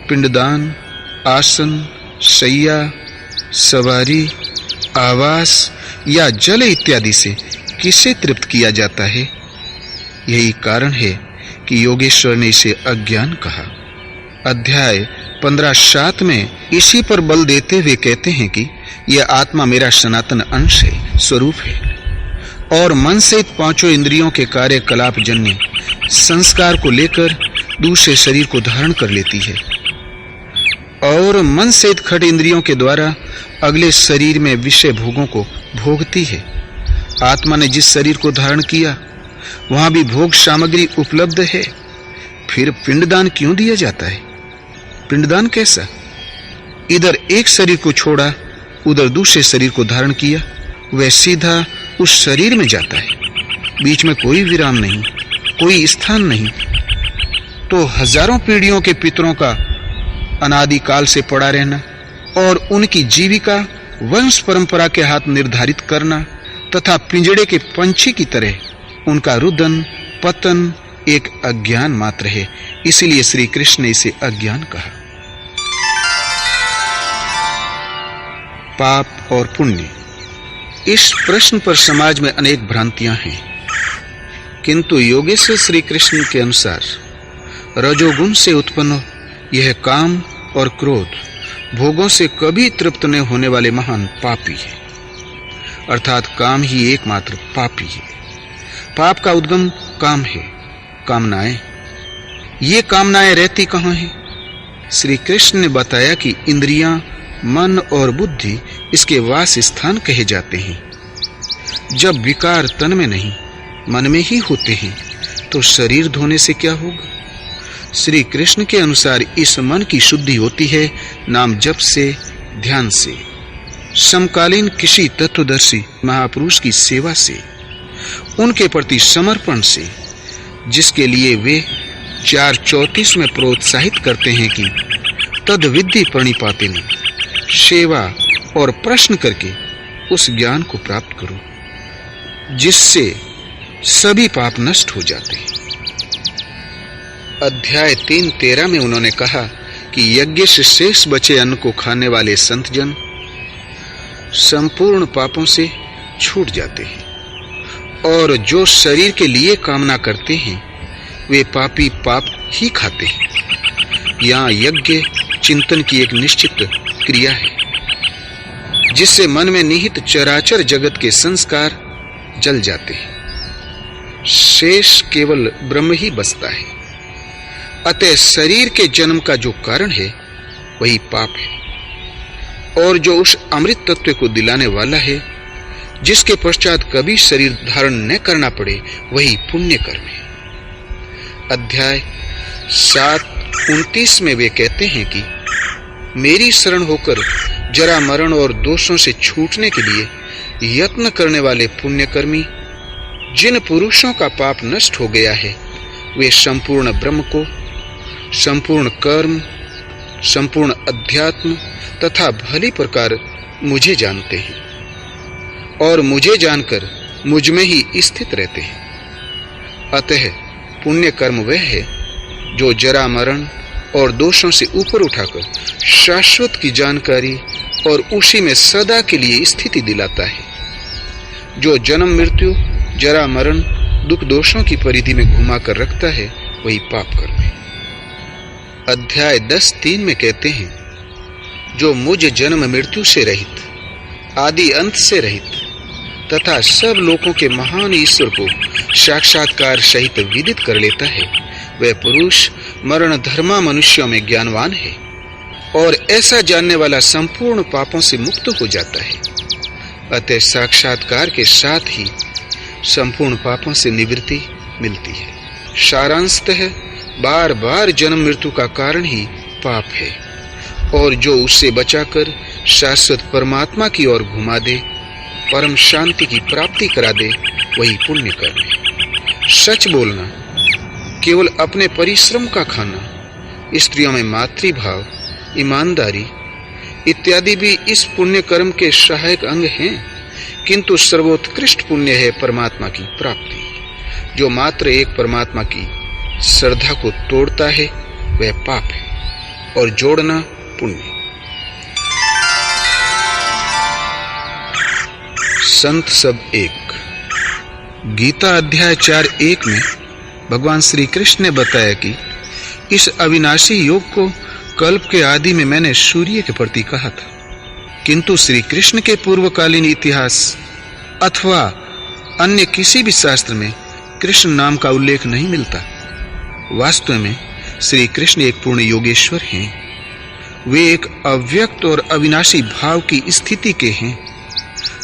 पिंडदान, आसन, शैया, सवारी, आवास या जल इत्यादि से किसे तृप्त किया जाता है? यही कारण है कि योगेश्वर ने इसे अज्ञान कहा। अध्याय 15-7 में इसी पर बल देते हुए कहते हैं कि यह आत्मा मेरा सनातन अंश है, स्वरूप है, और मन सहित 5 इंद्रियों के कार्यकलाप जन्य संस्कार को लेकर दूसरे शरीर को धारण कर लेती है, और मन सहित खट इंद्रियों के द्वारा अगले शरीर में विषय भोगों को भोगती है। आत्मा ने जिस शरीर को धारण किया, वहां भी भोग सामग्री उपलब्ध है। फिर पिंडदान क्यों दिया जाता है? पिंडदान कैसा? इधर एक शरीर को छोड़ा, उधर दूसरे शरीर को धारण किया, वह सीधा उस शरीर में जाता है। बीच में कोई विराम नहीं, कोई स्थान नहीं। तो हजारों पीढ़ियों के पितरों का अनादि काल से पड़ा रहना और उनकी जीविका वंश परंपरा के हाथ निर्धारित करना तथा पिंजड़े के पंछी की तरह उनका रुदन पतन एक अज्ञान मात्र है। इसीलिए श्री कृष्ण ने इसे अज्ञान कहा। पाप और पुण्य, इस प्रश्न पर समाज में अनेक भ्रांतियां हैं, किंतु योगेश्वर श्री कृष्ण के अनुसार रजोगुण से उत्पन्न यह काम और क्रोध भोगों से कभी तृप्त न होने वाले महान पापी है। अर्थात काम ही एकमात्र पापी है। पाप का उद्गम काम है, कामनाएं। ये कामनाएं रहती कहां हैं? श्री कृष्ण ने बताया कि इंद्रियां, मन और बुद्धि इसके वास स्थान कहे जाते हैं। जब विकार तन में नहीं मन में ही होते हैं, तो शरीर धोने से क्या होगा? श्री कृष्ण के अनुसार इस मन की शुद्धि होती है नाम जप से, ध्यान से, समकालीन किसी तत्वदर्शी महापुरुष की सेवा से, उनके प्रति समर्पण से, जिसके लिए वे 4:34 में प्रोत्साहित करते हैं कि तद विद्धि प्रणिपातेन, सेवा और प्रश्न करके उस ज्ञान को प्राप्त करो जिससे सभी पाप नष्ट हो जाते हैं। अध्याय 3:13 में उन्होंने कहा कि यज्ञ से शेष बचे अन्न को खाने वाले संतजन संपूर्ण पापों से छूट जाते हैं, और जो शरीर के लिए कामना करते हैं वे पापी पाप ही खाते हैं। यहाँ यज्ञ चिंतन की एक निश्चित क्रिया है, जिससे मन में निहित चराचर जगत के संस्कार जल जाते हैं। शेष केवल ब्रह्म ही बचता है। अतः शरीर के जन्म का जो कारण है वही पाप है, और जो उस अमृत तत्व को दिलाने वाला है, जिसके पश्चात कभी शरीर धारण न करना पड़े, वही पुण्य कर्म है। अध्याय 7:29 में वे कहते हैं कि मेरी शरण होकर जरा मरण और दोषों से छूटने के लिए यत्न करने वाले पुण्यकर्मी, जिन पुरुषों का पाप नष्ट हो गया है, वे संपूर्ण ब्रह्म को, संपूर्ण कर्म, संपूर्ण अध्यात्म तथा भली प्रकार मुझे जानते हैं, और मुझे जानकर मुझ में ही स्थित रहते हैं। अतः पुण्य कर्म वह है जो जरा मरण और दोषों से ऊपर उठाकर शाश्वत की जानकारी और उसी में सदा के लिए स्थिति दिलाता है। जो जन्म मृत्यु जरा मरण दुख दोषों की परिधि में घुमा कर रखता है, वही पाप कर्म है। अध्याय 10:3 में कहते हैं, जो मुझ जन्म मृत्यु से रहित, आदि अंत से रहित तथा सब लोगों के महान ईश्वर को साक्षात्कार सहित विदित कर लेता है, वह पुरुष मरण धर्मा मनुष्यों में ज्ञानवान है, और ऐसा जानने वाला संपूर्ण पापों से मुक्त हो जाता है। अतः साक्षात्कार के साथ ही संपूर्ण पापों से निवृत्ति मिलती है। सारांशतः बार बार जन्म मृत्यु का कारण ही पाप है, और जो उससे बचाकर शाश्वत परमात्मा की ओर घुमा दे, परम शांति की प्राप्ति करा दे, वही पुण्य कर्म है। सच बोलना, केवल अपने परिश्रम का खाना, स्त्रियों में मातृभाव, ईमानदारी इत्यादि भी इस पुण्य कर्म के सहायक अंग हैं, किंतु सर्वोत्कृष्ट पुण्य है परमात्मा की प्राप्ति। जो मात्र एक परमात्मा की श्रद्धा को तोड़ता है, वह पाप है, और जोड़ना पुण्य। संत सब एक। गीता अध्याय 4:1 में भगवान श्री कृष्ण ने बताया कि इस अविनाशी योग को कल्प के आदि में मैंने सूर्य के प्रति कहा था, किंतु श्री कृष्ण के पूर्वकालीन इतिहास अथवा अन्य किसी भी शास्त्र में कृष्ण नाम का उल्लेख नहीं मिलता। वास्तव में श्री कृष्ण एक पूर्ण योगेश्वर हैं। वे एक अव्यक्त और अविनाशी भाव की स्थिति के हैं।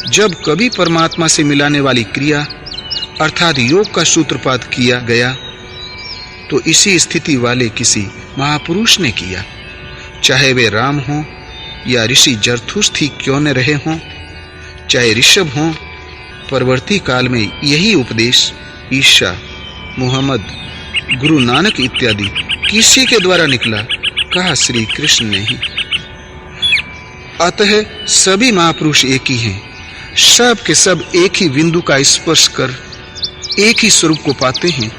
जब कभी परमात्मा से मिलाने वाली क्रिया अर्थात योग का सूत्रपात किया गया, तो इसी स्थिति वाले किसी महापुरुष ने किया, चाहे वे राम हों या ऋषि जरथुस्थी क्यों न रहे हों, चाहे ऋषभ हों। परवर्ती काल में यही उपदेश ईसा, मुहम्मद, गुरु नानक इत्यादि किसी के द्वारा निकला, कहा श्री कृष्ण ने ही। अतः सभी महापुरुष एक ही हैं, सब के सब एक ही बिंदु का स्पर्श कर एक ही स्वरूप को पाते हैं।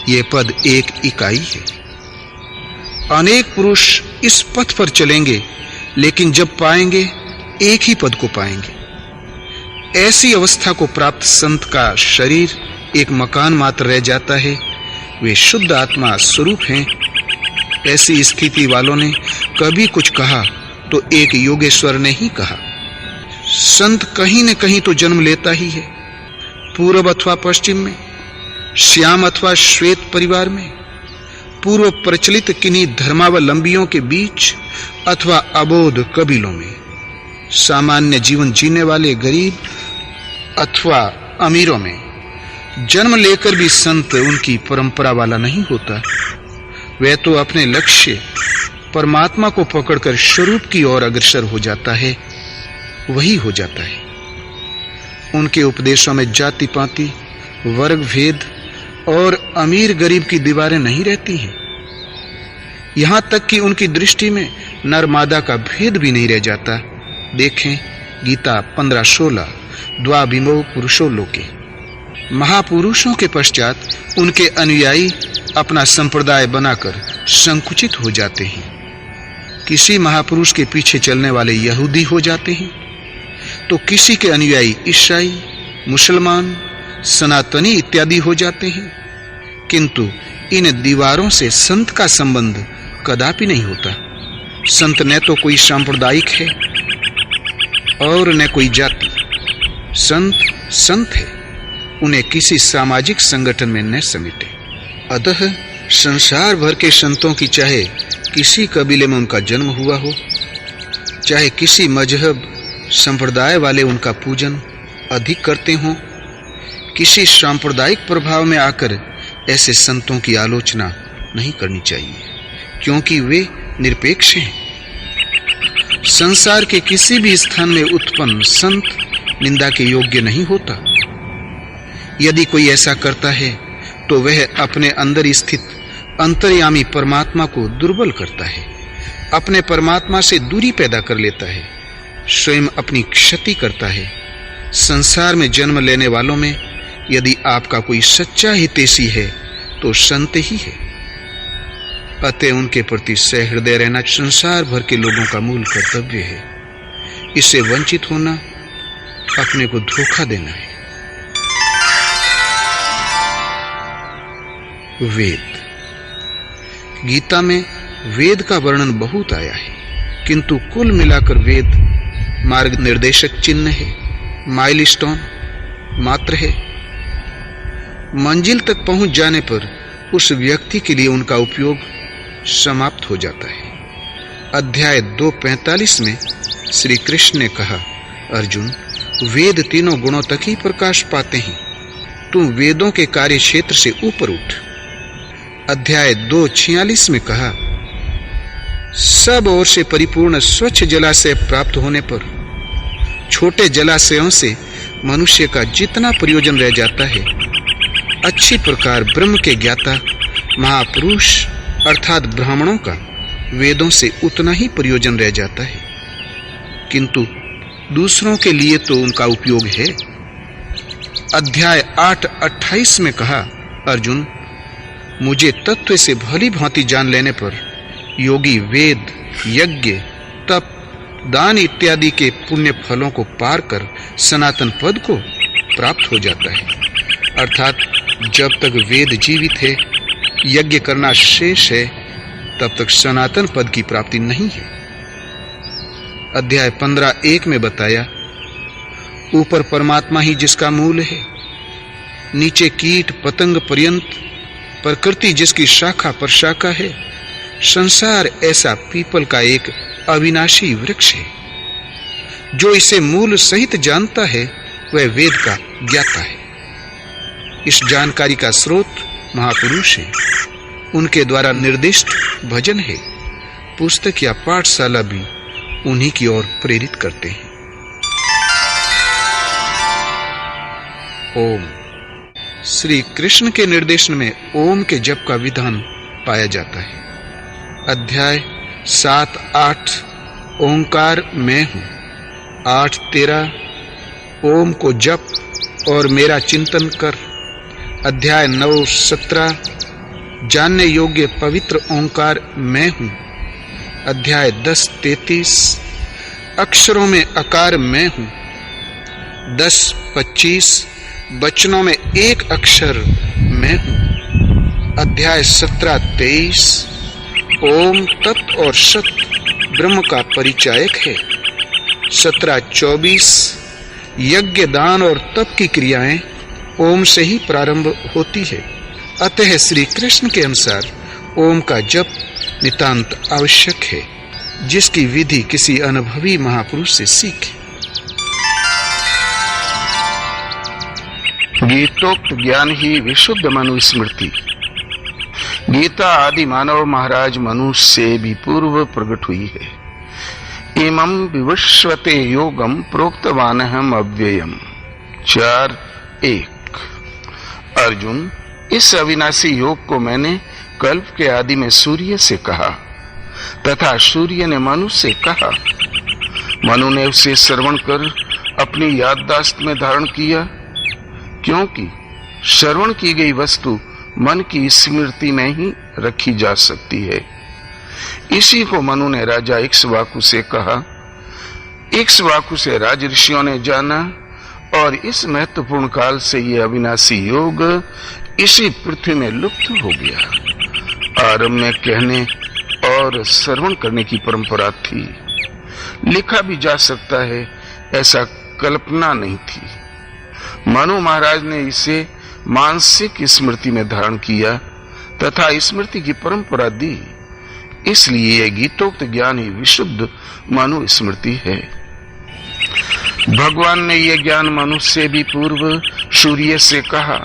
ये पद एक इकाई है। अनेक पुरुष इस पथ पर चलेंगे, लेकिन जब पाएंगे एक ही पद को पाएंगे। ऐसी अवस्था को प्राप्त संत का शरीर एक मकान मात्र रह जाता है। वे शुद्ध आत्मा स्वरूप हैं। ऐसी स्थिति वालों ने कभी कुछ कहा तो एक योगेश्वर ने ही कहा। संत कहीं न कहीं तो जन्म लेता ही है, पूर्व अथवा पश्चिम में, श्याम अथवा श्वेत परिवार में, पूर्व प्रचलित किन्हीं धर्मावलंबियों के बीच अथवा अबोध कबीलों में, सामान्य जीवन जीने वाले गरीब अथवा अमीरों में। जन्म लेकर भी संत उनकी परंपरा वाला नहीं होता। वह तो अपने लक्ष्य परमात्मा को पकड़कर स्वरूप की ओर अग्रसर हो जाता है, वही हो जाता है। उनके उपदेशों में जाति पाति, वर्ग भेद और अमीर गरीब की दीवारें नहीं रहती हैं। यहां तक कि उनकी दृष्टि में नर मादा का भेद भी नहीं रह जाता। देखें गीता 15:16, द्वाविमो पुरुषो लोके। महापुरुषों के पश्चात उनके अनुयायी अपना संप्रदाय बनाकर संकुचित हो जाते हैं। किसी महापुरुष के पीछे चलने वाले यहूदी हो जाते हैं, तो किसी के अनुयायी ईसाई, मुसलमान, सनातनी इत्यादि हो जाते हैं। किंतु इन दीवारों से संत का संबंध कदापि नहीं होता। संत न तो कोई सांप्रदायिक है और न कोई जाति। संत संत है, उन्हें किसी सामाजिक संगठन में न समेटे। अतः संसार भर के संतों की चाहे किसी कबीले में उनका जन्म हुआ हो, चाहे किसी मजहब संप्रदाय वाले उनका पूजन अधिक करते हों, किसी सांप्रदायिक प्रभाव में आकर ऐसे संतों की आलोचना नहीं करनी चाहिए, क्योंकि वे निरपेक्ष हैं। संसार के किसी भी स्थान में उत्पन्न संत निंदा के योग्य नहीं होता। यदि कोई ऐसा करता है तो वह अपने अंदर स्थित अंतर्यामी परमात्मा को दुर्बल करता है, अपने परमात्मा से दूरी पैदा कर लेता है, स्वयं अपनी क्षति करता है। संसार में जन्म लेने वालों में यदि आपका कोई सच्चा हितैषी है तो संत ही है। अतः उनके प्रति सहृदय रहना संसार भर के लोगों का मूल कर्तव्य है। इससे वंचित होना अपने को धोखा देना है। वेद। गीता में वेद का वर्णन बहुत आया है, किंतु कुल मिलाकर वेद मार्ग निर्देशक चिन्ह है, माइलस्टोन मात्र है। मंजिल तक पहुंच जाने पर उस व्यक्ति के लिए उनका उपयोग समाप्त हो जाता है। अध्याय 2:45 में श्री कृष्ण ने कहा, अर्जुन, वेद तीनों गुणों तक ही प्रकाश पाते हैं, तुम वेदों के कार्य क्षेत्र से ऊपर उठ। अध्याय 2:46 में कहा, सब ओर से परिपूर्ण स्वच्छ जलाशय प्राप्त होने पर छोटे जलाशयों से मनुष्य का जितना प्रयोजन रह जाता है, अच्छी प्रकार ब्रह्म के ज्ञाता महापुरुष अर्थात ब्राह्मणों का वेदों से उतना ही प्रयोजन रह जाता है, किंतु दूसरों के लिए तो उनका उपयोग है। अध्याय 8:28 में कहा, अर्जुन, मुझे तत्व से भली भांति जान लेने पर योगी वेद, यज्ञ, तप, दान इत्यादि के पुण्य फलों को पार कर सनातन पद को प्राप्त हो जाता है। अर्थात जब तक वेद जीवित है, यज्ञ करना शेष है, तब तक सनातन पद की प्राप्ति नहीं है। अध्याय 15:1 में बताया, ऊपर परमात्मा ही जिसका मूल है, नीचे कीट पतंग पर्यंत प्रकृति जिसकी शाखा पर शाखा है, संसार ऐसा पीपल का एक अविनाशी वृक्ष है। जो इसे मूल सहित जानता है वह वेद का ज्ञाता है। इस जानकारी का स्रोत महापुरुष है, उनके द्वारा निर्दिष्ट भजन है, पुस्तक या पाठशाला भी उन्हीं की ओर प्रेरित करते हैं। ओम। श्री कृष्ण के निर्देशन में ओम के जप का विधान पाया जाता है। अध्याय 7-8 ओंकार मैं हूं, 8-13 ओम को जप और मेरा चिंतन कर। अध्याय 9-17 जानने योग्य पवित्र ओंकार मैं हूं। अध्याय 10-33 अक्षरों में आकार मैं हूं। 10-25 वचनों में एक अक्षर मैं हूं। अध्याय 17-23 ओम तत्व और सत ब्रह्म का परिचायक है। 17-24 यज्ञ, दान और तप की क्रियाएं ओम से ही प्रारंभ होती है। अतः श्री कृष्ण के अनुसार ओम का जप नितांत आवश्यक है, जिसकी विधि किसी अनुभवी महापुरुष से सीखे। गीतोक्त ज्ञान ही विशुद्ध मनुस्मृति। गीता आदि मानव महाराज मनु से भी पूर्व प्रकट हुई है। इमं विवस्वते योगम प्रोक्तवानहम अव्ययम। 4:1 अर्जुन, इस अविनाशी योग को मैंने कल्प के आदि में सूर्य से कहा तथा सूर्य ने मनु से कहा। मनु ने उसे श्रवण कर अपनी याददाश्त में धारण किया, क्योंकि श्रवण की गई वस्तु मन की स्मृति में ही रखी जा सकती है। इसी को मनु ने राजा इक्ष्वाकु से कहा। इक्ष्वाकु से राज ऋषियों ने जाना और इस महत्वपूर्ण काल से ये अविनाशी योग इसी पृथ्वी में लुप्त हो गया। आरंभ में कहने और श्रवण करने की परंपरा थी, लिखा भी जा सकता है, ऐसा कल्पना नहीं थी। मनु महाराज ने इसे मानसिक स्मृति में धारण किया तथा स्मृति की परंपरा दी, इसलिए यह गीतोक्त ज्ञान ही विशुद्ध मनु स्मृति है। भगवान ने यह ज्ञान मनु से भी पूर्व सूर्य से कहा,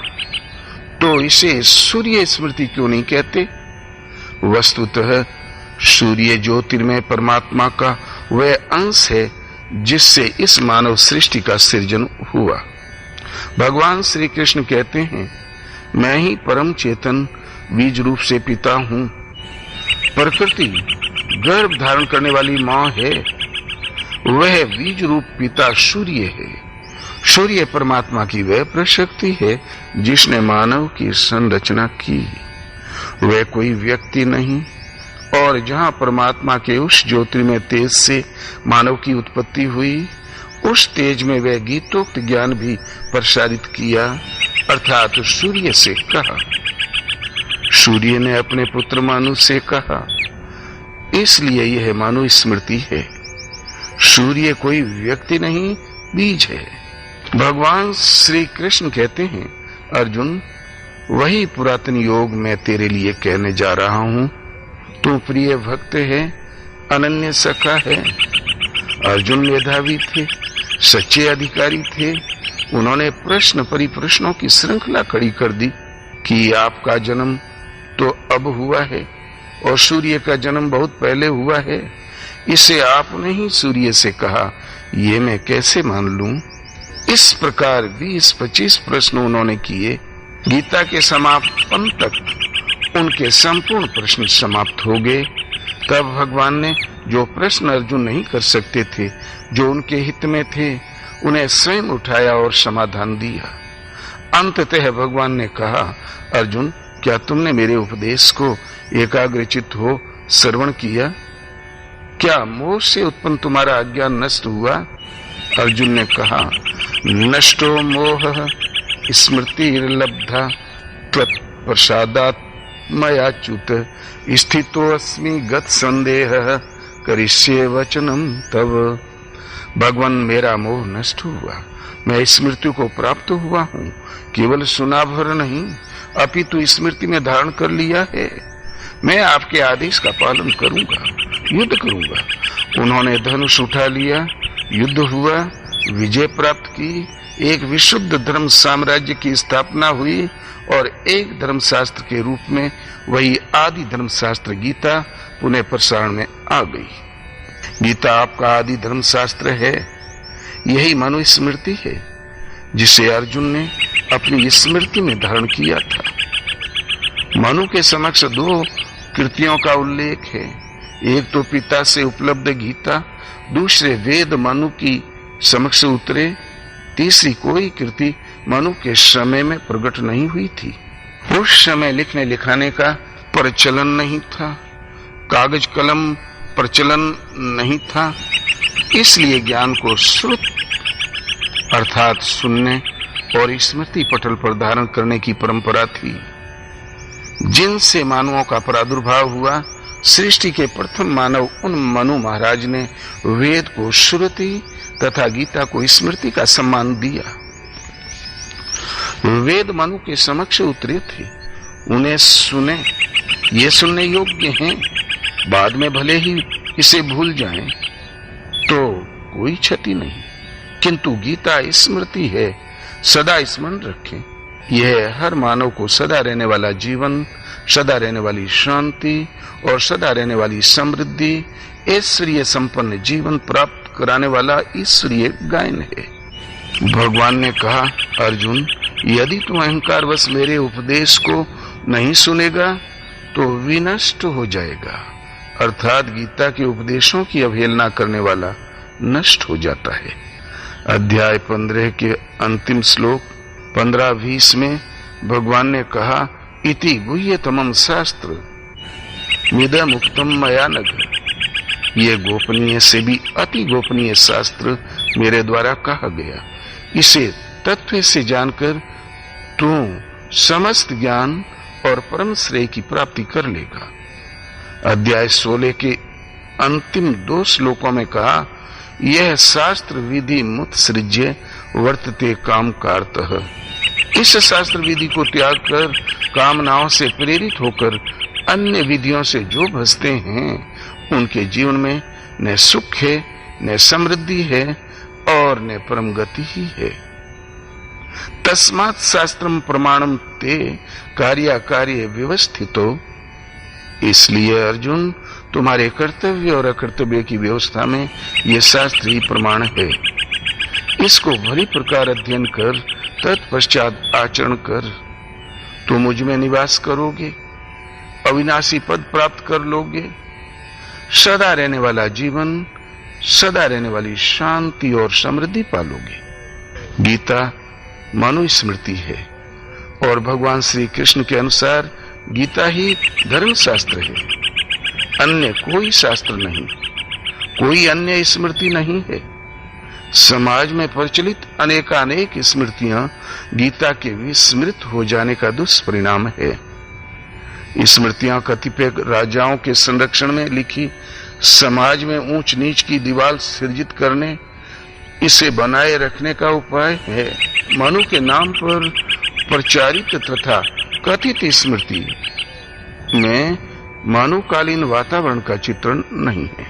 तो इसे सूर्य स्मृति क्यों नहीं कहते? वस्तुतः सूर्य ज्योतिर्मय परमात्मा का वह अंश है जिससे इस मानव सृष्टि का सृजन हुआ। भगवान श्री कृष्ण कहते हैं, मैं ही परम चेतन बीज रूप से पिता हूं। प्रकृति गर्भ धारण करने वाली मां है, वह बीज रूप पिता सूर्य है। सूर्य परमात्मा की वह प्रशक्ति है जिसने मानव की संरचना की। वह कोई व्यक्ति नहीं, और जहां परमात्मा के उस ज्योतिर्मय तेज से मानव की उत्पत्ति हुई, उस तेज में वह गीतोक्त ज्ञान भी प्रसारित किया, अर्थात सूर्य से कहा। सूर्य ने अपने पुत्र मानु से कहा, इसलिए यह मानु स्मृति है। सूर्य कोई व्यक्ति नहीं, बीज है। भगवान श्री कृष्ण कहते हैं, अर्जुन, वही पुरातन योग मैं तेरे लिए कहने जा रहा हूं। तू प्रिय भक्त है, अनन्य सखा है। अर्जुन मेधावी थे, सच्चे अधिकारी थे। उन्होंने प्रश्न परिप्रश्नों की श्रृंखला खड़ी कर दी कि आपका जन्म तो अब हुआ है और सूर्य का जन्म बहुत पहले हुआ है। इसे आपने ही सूर्य से कहा, ये मैं कैसे मान लूं? इस प्रकार 20-25 प्रश्न उन्होंने किए। गीता के समापन तक उनके संपूर्ण प्रश्न समाप्त हो गए। तब भगवान ने जो प्रश्न अर्जुन नहीं कर सकते थे, जो उनके हित में थे, उन्हें स्वयं उठाया और समाधान दिया। अंततः भगवान ने कहा, अर्जुन, क्या तुमने मेरे उपदेश को एकाग्रचित्त हो श्रवण किया? क्या मोह से उत्पन्न तुम्हारा अज्ञान नष्ट हुआ? अर्जुन ने कहा, नष्टो मोह स्मृतिर्लब्धा त्वत्प्रसादात् मयाच्युत स्थितोऽस्मि गत संदेहः करिष्ये वचनम तव। भगवान, मेरा मोह नष्ट हुआ, मैं स्मृति को प्राप्त हुआ हूँ। केवल सुना भर नहीं, अपितु स्मृति में धारण कर लिया है। मैं आपके आदेश का पालन करूंगा, युद्ध करूंगा। उन्होंने धनुष उठा लिया, युद्ध हुआ, विजय प्राप्त की। एक विशुद्ध धर्म साम्राज्य की स्थापना हुई और एक धर्मशास्त्र के रूप में वही आदि धर्मशास्त्र गीता पुनः प्रसारण में आ गई। गीता आपका आदि धर्मशास्त्र है। यही मनुस्मृति है जिसे अर्जुन ने अपनी स्मृति में धारण किया था। मनु के समक्ष 2 कृतियों का उल्लेख है। एक तो पिता से उपलब्ध गीता, दूसरे वेद मनु की समक्ष उतरे। तीसरी कोई कृति मनु के समय में प्रकट नहीं हुई थी। उस समय लिखने लिखाने का प्रचलन नहीं था, कागज कलम प्रचलन नहीं था, इसलिए ज्ञान को श्रुत अर्थात सुनने और स्मृति पटल पर धारण करने की परंपरा थी। जिनसे मानवों का प्रादुर्भाव हुआ, सृष्टि के प्रथम मानव उन मनु महाराज ने वेद को श्रुति तथा गीता को स्मृति का सम्मान दिया। वेद मनु के समक्ष उतरे थे, उन्हें सुने, ये सुनने योग्य हैं। बाद में भले ही इसे भूल जाएं तो कोई क्षति नहीं, किंतु गीता स्मृति है, सदा स्मरण रखें। यह हर मानव को सदा रहने वाला जीवन, सदा रहने वाली शांति और सदा रहने वाली समृद्धि, ऐश्वर्य संपन्न जीवन प्राप्त कराने वाला ईश्वरीय गायन है। भगवान ने कहा, अर्जुन, यदि तू अहंकारवश मेरे उपदेश को नहीं सुनेगा तो विनष्ट हो जाएगा। अर्थात गीता के उपदेशों की अवहेलना करने वाला नष्ट हो जाता है। अध्याय 15 के अंतिम श्लोक 15-20 में भगवान ने कहा, इति गुह्यतमं शास्त्र मिदम् उक्तम् मया नघ। ये गोपनीय से भी अति गोपनीय शास्त्र मेरे द्वारा कहा गया। इसे तत्व से जानकर तू समस्त ज्ञान और परम श्रेय की प्राप्ति कर लेगा। अध्याय 16 के अंतिम 2 श्लोकों में कहा, यह शास्त्र विधि मुत सृज्य वर्तते काम कारतः। इस शास्त्र विधि को त्याग कर कामनाओं से प्रेरित होकर अन्य विधियों से जो बसते हैं उनके जीवन में न सुख है, न समृद्धि है और न परम गति ही है। तस्मात् शास्त्रम प्रमाणम ते कार्य व्यवस्थितो। इसलिए अर्जुन, तुम्हारे कर्तव्य और अकर्तव्य की व्यवस्था में यह शास्त्र ही प्रमाण है। इसको भली प्रकार अध्ययन कर तत्पश्चात आचरण कर। तुम मुझ में निवास करोगे, अविनाशी पद प्राप्त कर लोगे, सदा रहने वाला जीवन, सदा रहने वाली शांति और समृद्धि पालोगे। गीता मनुस्मृति है और भगवान श्री कृष्ण के अनुसार गीता ही धर्म शास्त्र है। अन्य कोई शास्त्र नहीं, कोई अन्य स्मृति नहीं है। समाज में प्रचलित अनेकानेक स्मृतियां गीता के विस्मृत हो जाने का दुष्परिणाम है। स्मृतियां कतिपय राजाओं के संरक्षण में लिखी समाज में ऊंच नीच की दीवार सृजित करने, इसे बनाए रखने का उपाय है। मनु के नाम पर प्रचारित तथा कथित स्मृति में मनुकालीन वातावरण का चित्रण नहीं है।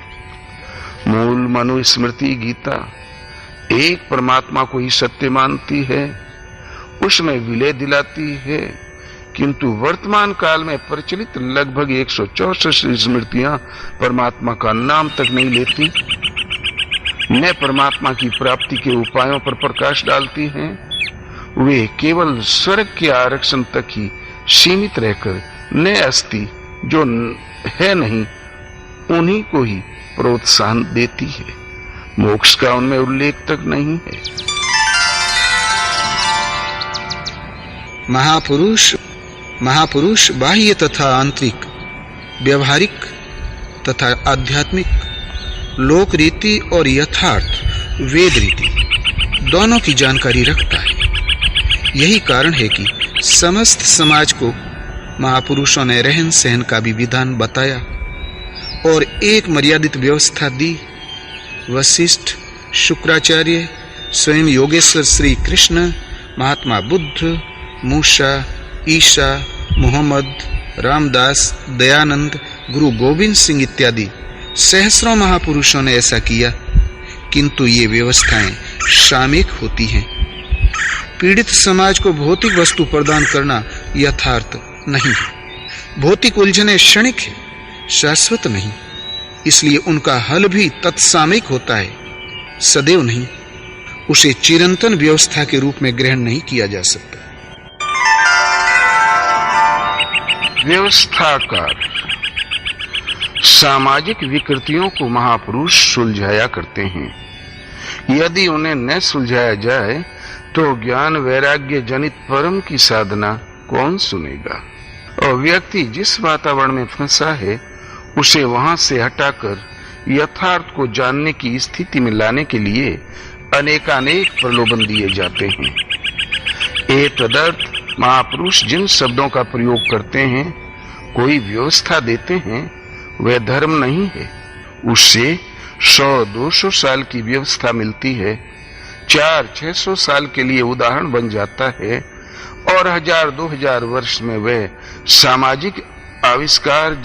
मूल मनु स्मृति गीता एक परमात्मा को ही सत्य मानती है, उसमें विलय दिलाती है, किंतु वर्तमान काल में प्रचलित लगभग 164 स्मृतियां परमात्मा का नाम तक नहीं लेती, न परमात्मा की प्राप्ति के उपायों पर प्रकाश डालती हैं। वे केवल स्वर्ग के आरक्षण तक ही सीमित रहकर न अस्ति जो है नहीं उन्हीं को ही प्रोत्साहन देती है। मोक्ष का उनमें उल्लेख तक नहीं है। महापुरुष बाह्य तथा आंतरिक, व्यवहारिक तथा आध्यात्मिक, लोक रीति और यथार्थ वेद रीति दोनों की जानकारी रखता है। यही कारण है कि समस्त समाज को महापुरुषों ने रहन सहन का भी विधान बताया और एक मर्यादित व्यवस्था दी। वशिष्ठ, शुक्राचार्य, स्वयं योगेश्वर श्री कृष्ण, महात्मा बुद्ध, मूसा, ईसा, मोहम्मद, रामदास, दयानंद, गुरु गोविंद सिंह इत्यादि सहस्रों महापुरुषों ने ऐसा किया, किंतु ये व्यवस्थाएं सामयिक होती हैं। पीड़ित समाज को भौतिक वस्तु प्रदान करना यथार्थ नहीं है। भौतिक उलझने क्षणिक है, शाश्वत नहीं। इसलिए उनका हल भी तत्सामयिक होता है, सदैव नहीं। उसे चिरंतन व्यवस्था के रूप में ग्रहण नहीं किया जा सकता। व्यवस्थाकार सामाजिक विकृतियों को महापुरुष सुलझाया करते हैं। यदि उन्हें न सुलझाया जाए तो ज्ञान वैराग्य जनित परम की साधना कौन सुनेगा। और व्यक्ति जिस वातावरण में फंसा है उसे वहां से हटाकर यथार्थ को जानने की स्थिति में लाने के लिए अनेकानेक प्रलोभन दिए जाते हैं। एतदर्थ महापुरुष जिन शब्दों का प्रयोग करते हैं, कोई व्यवस्था देते हैं, वह धर्म नहीं है। उससे 100-200 साल की व्यवस्था मिलती है, 400-600 साल के लिए उदाहरण बन जाता है और 1000-2000 वर्ष में वह सामाजिक आविष्कार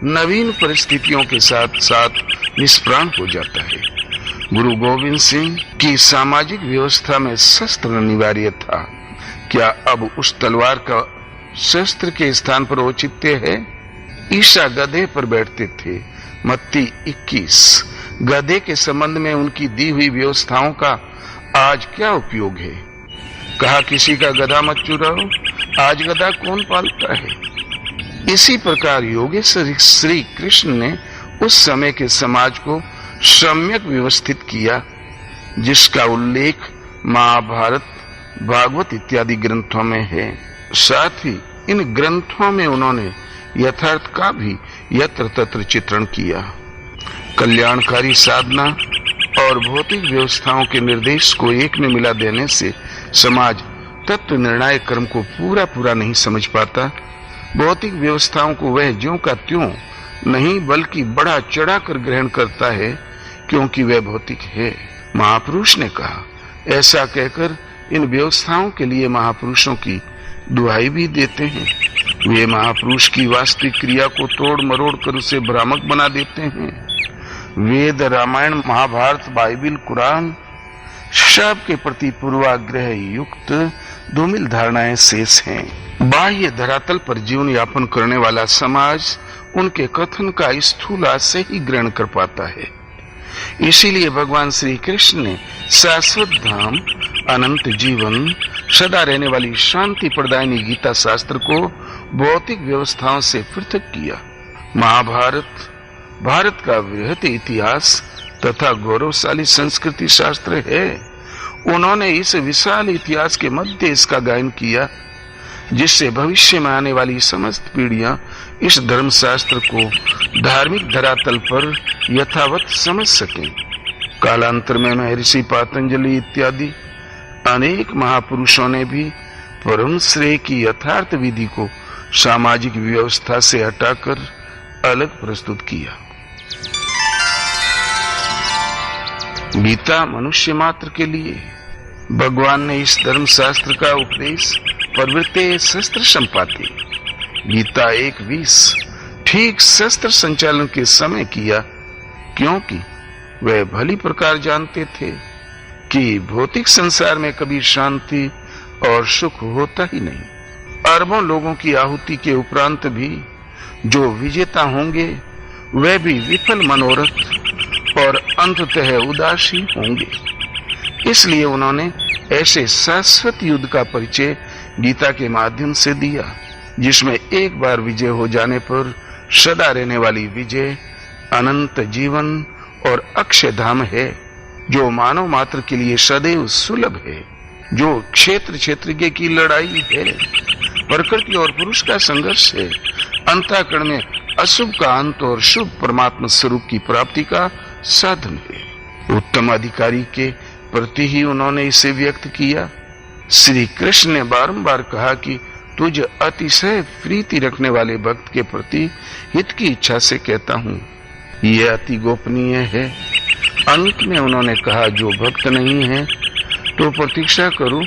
नवीन परिस्थितियों के साथ साथ निष्प्राण हो जाता है। गुरु गोविंद सिंह की सामाजिक व्यवस्था में शस्त्र अनिवार्य था। क्या अब उस तलवार का शस्त्र के स्थान पर औचित्य है? ईसा गधे पर बैठते थे। मत्ती 21। गधे के संबंध में उनकी दी हुई व्यवस्थाओं का आज क्या उपयोग है? कहा किसी का गधा मत चुराओ। आज गधा कौन पालता है? इसी प्रकार योगेश्वर श्री कृष्ण ने उस समय के समाज को सम्यक व्यवस्थित किया, जिसका उल्लेख महाभारत, भागवत इत्यादि ग्रंथों में है। साथ ही इन ग्रंथों में उन्होंने यथार्थ का भी यत्र तत्र चित्रण किया। कल्याणकारी साधना और भौतिक व्यवस्थाओं के निर्देश को एक में मिला देने से समाज तत्व निर्णायक कर्म को पूरा नहीं समझ पाता। भौतिक व्यवस्थाओं को वह ज्यों का त्यों नहीं बल्कि बढ़ा चढ़ाकर ग्रहण करता है, क्योंकि वह भौतिक है। महापुरुष ने कहा, ऐसा कहकर इन व्यवस्थाओं के लिए महापुरुषों की दुहाई भी देते हैं। वे महापुरुष की वास्तविक क्रिया को तोड़ मरोड़ कर उसे भ्रामक बना देते हैं। वेद, रामायण, महाभारत, बाइबिल, कुरान सब के प्रति पूर्वाग्रह युक्त धूमिल धारणाएं शेष हैं। बाह्य धरातल पर जीवन यापन करने वाला समाज उनके कथन का स्थूल से ही ग्रहण कर पाता है। इसीलिए भगवान श्री कृष्ण ने शाश्वत धाम, अनंत जीवन, सदा रहने वाली शांति प्रदायिनी गीता शास्त्र को भौतिक व्यवस्थाओं से पृथक किया। महाभारत भारत का वृहत इतिहास तथा गौरवशाली संस्कृति शास्त्र है। उन्होंने इस विशाल इतिहास के मध्य इसका गायन किया, जिससे भविष्य में आने वाली समस्त पीढ़ियां इस धर्मशास्त्र को धार्मिक धरातल पर यथावत समझ सकें। कालांतर में महर्षि पातंजलि इत्यादि अनेक महापुरुषों ने भी परम श्रेय की यथार्थ विधि को सामाजिक व्यवस्था से हटाकर अलग प्रस्तुत किया। गीता मनुष्य मात्र के लिए भगवान ने इस धर्मशास्त्र का उपदेश प्रवृत्ते शस्त्र संपाते गीता 1:20 ठीक शस्त्र संचालन के समय किया, क्योंकि वह भली प्रकार जानते थे कि भौतिक संसार में कभी शांति और सुख होता ही नहीं। अरबों लोगों की आहुति के उपरांत भी जो विजेता होंगे वे भी विफल मनोरथ और अंततः उदासी होंगे। इसलिए उन्होंने ऐसे शाश्वत युद्ध का परिचय गीता के माध्यम से दिया, जिसमें एक बार विजय हो जाने पर सदा रहने वाली विजय, अनंत जीवन और अक्षय धाम है, जो मानव मात्र के लिए सदैव सुलभ है, जो क्षेत्र क्षेत्रज्ञ की लड़ाई है, प्रकृति और पुरुष का संघर्ष है, अंतःकरण में अशुभ का अंत और शुभ परमात्मा स्वरूप की प्राप्ति का साधन है। उत्तम अधिकारी के प्रति ही उन्होंने इसे व्यक्त किया। श्री कृष्ण ने बारंबार कहा कि तुझ अतिशय प्रीति रखने वाले भक्त के प्रति हित की इच्छा से कहता हूँ। यह अति गोपनीय है। अंत में उन्होंने कहा, जो भक्त नहीं है तो प्रतीक्षा करो,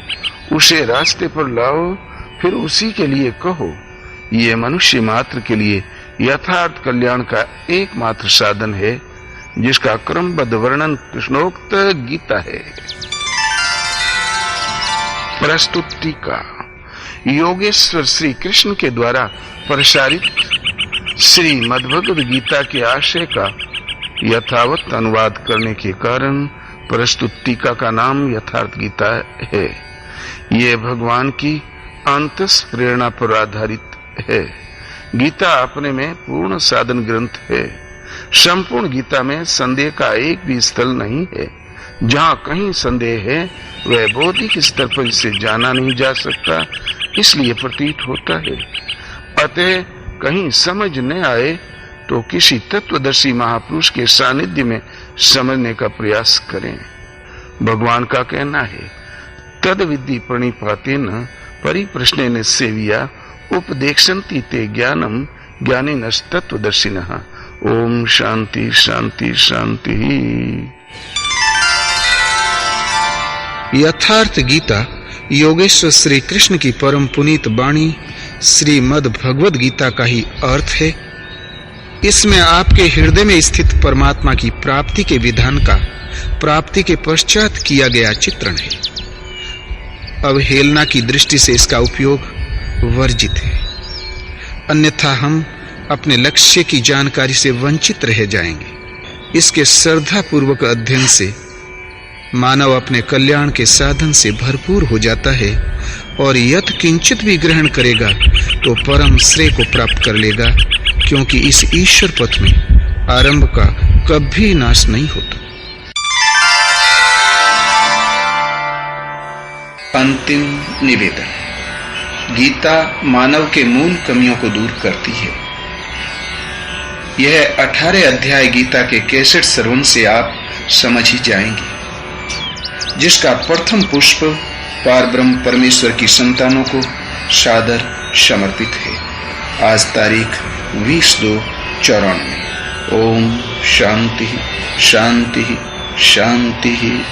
उसे रास्ते पर लाओ, फिर उसी के लिए कहो। यह मनुष्य मात्र के लिए यथार्थ कल्याण का एकमात्र साधन है, जिसका क्रमबद्ध वर्णन कृष्णोक्त गीता है। प्रस्तुत टीका। योगेश्वर श्री कृष्ण के द्वारा प्रसारित श्री मद्भगवद गीता के आशय का यथावत अनुवाद करने के कारण प्रस्तुत टीका का नाम यथार्थ गीता है। यह भगवान की अंतस प्रेरणा पर आधारित है। गीता अपने में पूर्ण साधन ग्रंथ है। संपूर्ण गीता में संदेह का एक भी स्थल नहीं है। जहाँ कहीं संदेह है वह बौद्धिक स्तर पर इसे जाना नहीं जा सकता, इसलिए प्रतीत होता है। अतः कहीं समझ न आए तो किसी तत्वदर्शी महापुरुष के सानिध्य में समझने का प्रयास करें। भगवान का कहना है, तद विद्धि प्रणिपातेन परिप्रश्नेन सेविया उपदेक्षन्ति ते ज्ञानम ज्ञानिनस्तत्वदर्शिनः। ओम शांति शांति शांति। यथार्थ गीता योगेश्वर श्री कृष्ण की परम पुनीत वाणी श्रीमद् भगवद गीता का ही अर्थ है। इसमें आपके हृदय में स्थित परमात्मा की प्राप्ति के विधान का प्राप्ति के पश्चात किया गया चित्रण है। अवहेलना की दृष्टि से इसका उपयोग वर्जित है, अन्यथा हम अपने लक्ष्य की जानकारी से वंचित रह जाएंगे। इसके श्रद्धा पूर्वक अध्ययन से मानव अपने कल्याण के साधन से भरपूर हो जाता है और यत् किंचित भी ग्रहण करेगा तो परम श्रेय को प्राप्त कर लेगा, क्योंकि इस ईश्वर पथ में आरंभ का कभी नाश नहीं होता। अंतिम निवेदन। गीता मानव के मूल कमियों को दूर करती है। यह 18 अध्याय गीता के कैसेट श्रवण से आप समझ ही जाएंगे। जिसका प्रथम पुष्प पारब्रह्म परमेश्वर की संतानों को सादर समर्पित है। आज तारीख 20/2/94। ओम शांति शांति शांति।